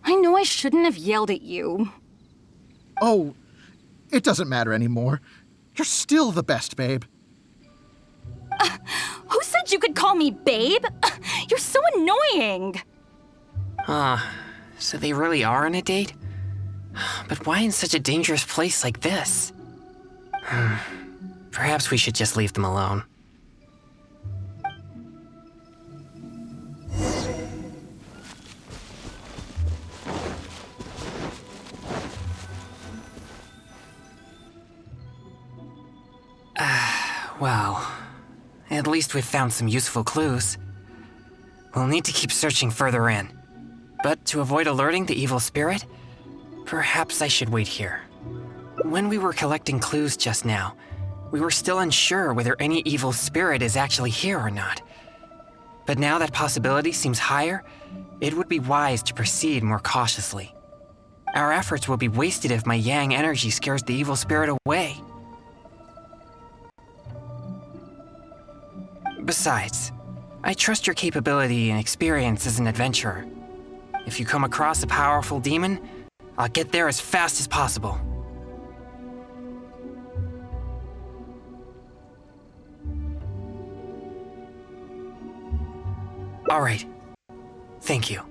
I know I shouldn't have yelled at you. Oh, it doesn't matter anymore. You're still the best, babe. Who said you could call me babe? You're so annoying. So they really are on a date? But why in such a dangerous place like this? Perhaps we should just leave them alone. Well, at least we've found some useful clues. We'll need to keep searching further in. But to avoid alerting the evil spirit, perhaps I should wait here. When we were collecting clues just now, we were still unsure whether any evil spirit is actually here or not. But now that possibility seems higher, it would be wise to proceed more cautiously. Our efforts will be wasted if my yang energy scares the evil spirit away. Besides, I trust your capability and experience as an adventurer. If you come across a powerful demon, I'll get there as fast as possible. All right. Thank you.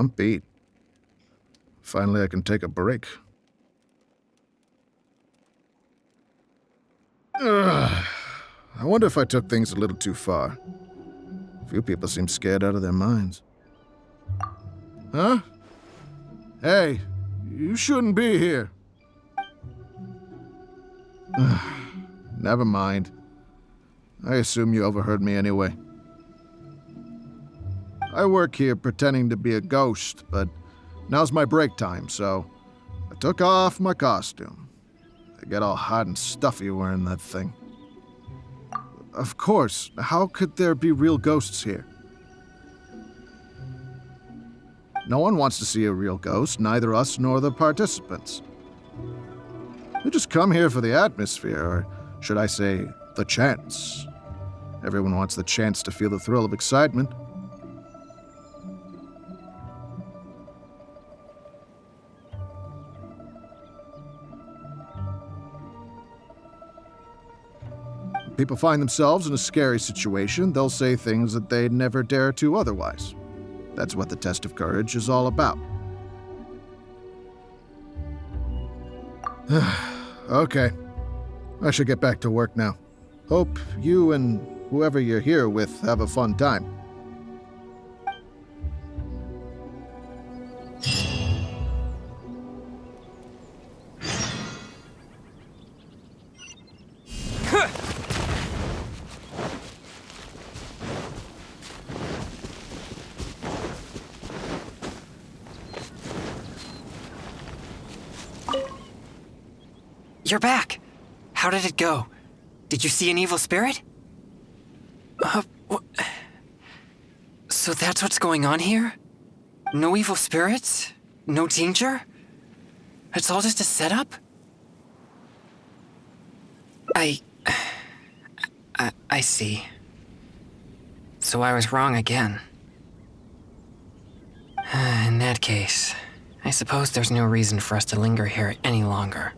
I'm beat. Finally, I can take a break. I wonder if I took things a little too far. Few people seem scared out of their minds. Huh? Hey, you shouldn't be here. Never mind. I assume you overheard me anyway. I work here pretending to be a ghost, but now's my break time, so I took off my costume. I get all hot and stuffy wearing that thing. Of course, how could there be real ghosts here? No one wants to see a real ghost, neither us nor the participants. We just come here for the atmosphere, or should I say, the chance. Everyone wants the chance to feel the thrill of excitement. People find themselves in a scary situation, they'll say things that they'd never dare to otherwise. That's what the test of courage is all about. Okay. I should get back to work now. Hope you and whoever you're here with have a fun time. You're back! How did it go? Did you see an evil spirit? So that's what's going on here? No evil spirits? No danger? It's all just a setup? I see. So I was wrong again. In that case, I suppose there's no reason for us to linger here any longer.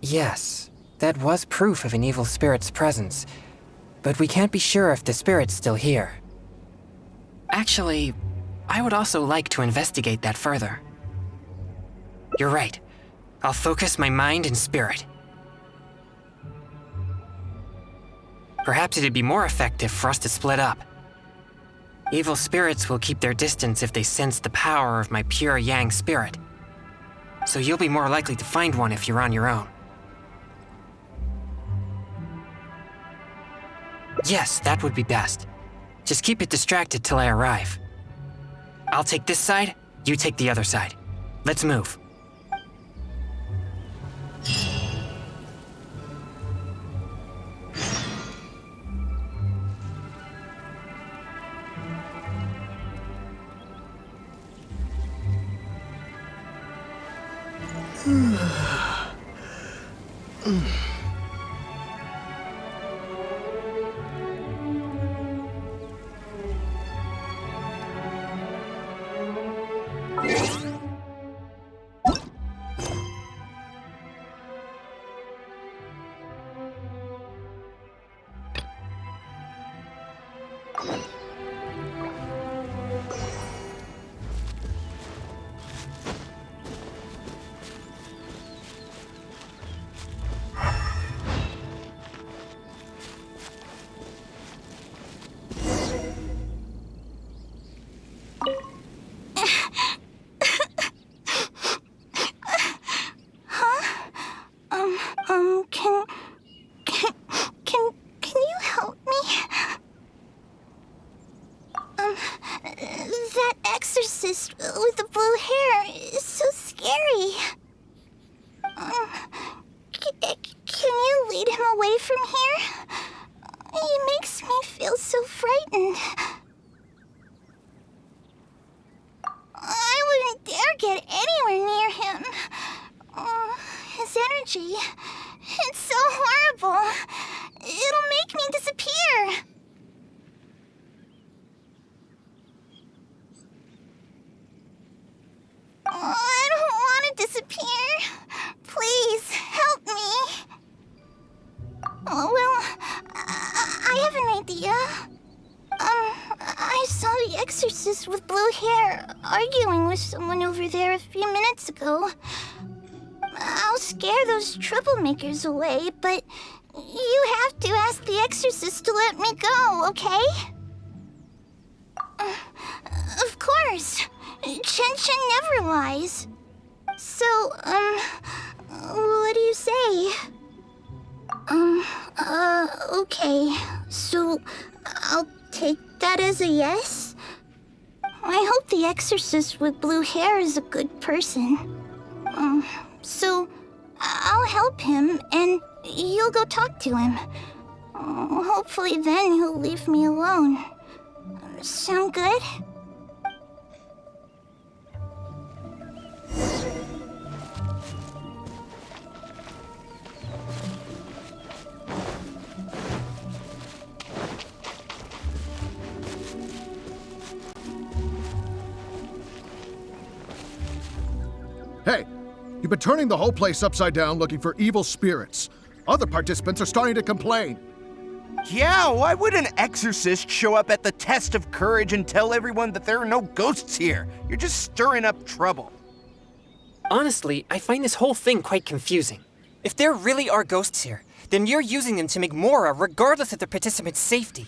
Yes, that was proof of an evil spirit's presence, but we can't be sure if the spirit's still here. Actually, I would also like to investigate that further. You're right. I'll focus my mind and spirit. Perhaps it'd be more effective for us to split up. Evil spirits will keep their distance if they sense the power of my pure yang spirit. So you'll be more likely to find one if you're on your own. Yes, that would be best. Just keep it distracted till I arrive. I'll take this side, you take the other side. Let's move. Can you help me? That exorcist with the blue hair is so scary. Can you lead him away from here? He makes me feel so frightened. I wouldn't dare get anywhere near him. His energy, it's so horrible. It'll make me disappear. I don't want to disappear. Please, help me. Well, I have an idea. I saw the exorcist with blue hair arguing with someone over there a few minutes ago. I'll scare those troublemakers away, but you have to ask the exorcist to let me go, okay? Of course. Genshin never lies. So, what do you say? Okay. So, I'll take that as a yes? I hope the exorcist with blue hair is a good person. So, I'll help him, and you'll go talk to him. Hopefully then he'll leave me alone. Sound good? Hey, you've been turning the whole place upside down looking for evil spirits. Other participants are starting to complain. Yeah, why would an exorcist show up at the test of courage and tell everyone that there are no ghosts here? You're just stirring up trouble. Honestly, I find this whole thing quite confusing. If there really are ghosts here, then you're using them to make Mora regardless of the participants' safety.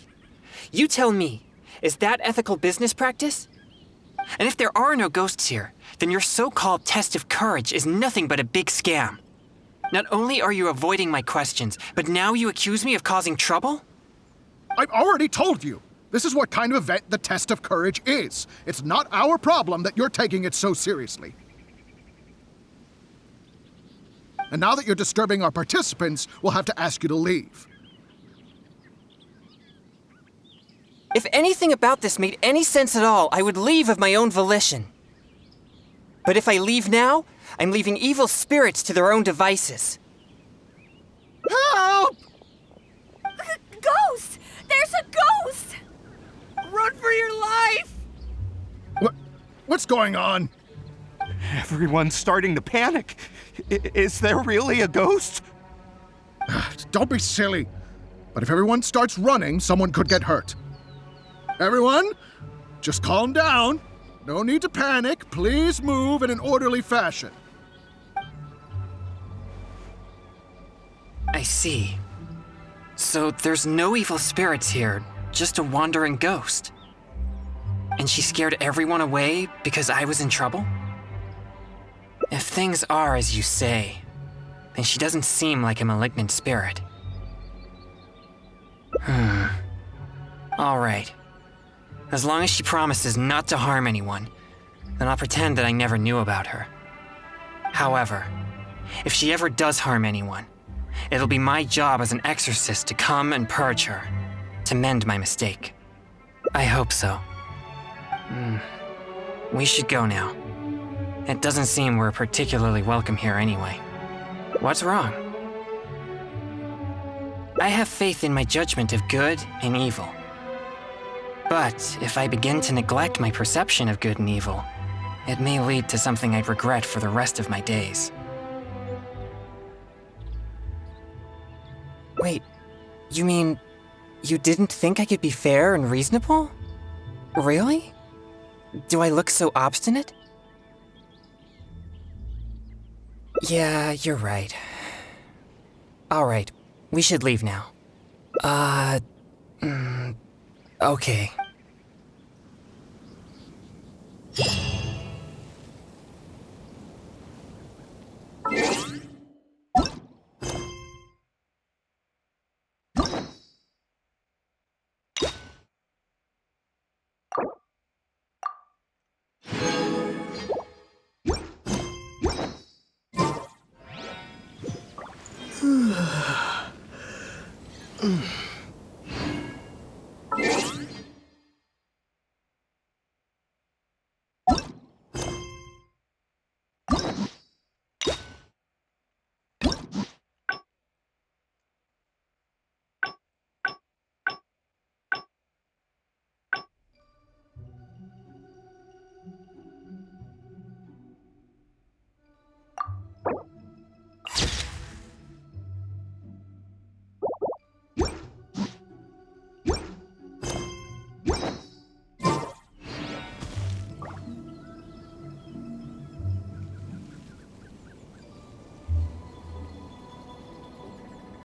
You tell me, is that ethical business practice? And if there are no ghosts here, then your so-called test of courage is nothing but a big scam. Not only are you avoiding my questions, but now you accuse me of causing trouble? I've already told you. This is what kind of event the test of courage is. It's not our problem that you're taking it so seriously. And now that you're disturbing our participants, we'll have to ask you to leave. If anything about this made any sense at all, I would leave of my own volition. But if I leave now, I'm leaving evil spirits to their own devices. Help! Ghost! There's a ghost! Run for your life! What's going on? Everyone's starting to panic. Is there really a ghost? Don't be silly. But if everyone starts running, someone could get hurt. Everyone, just calm down. No need to panic. Please move in an orderly fashion. I see. So there's no evil spirits here, just a wandering ghost. And she scared everyone away because I was in trouble? If things are as you say, then she doesn't seem like a malignant spirit. All right. As long as she promises not to harm anyone, then I'll pretend that I never knew about her. However, if she ever does harm anyone, it'll be my job as an exorcist to come and purge her, to mend my mistake. I hope so. We should go now. It doesn't seem we're particularly welcome here anyway. What's wrong? I have faith in my judgment of good and evil. But if I begin to neglect my perception of good and evil, it may lead to something I'd regret for the rest of my days. Wait, you mean you didn't think I could be fair and reasonable? Really? Do I look so obstinate? Yeah, you're right. All right, we should leave now. Okay.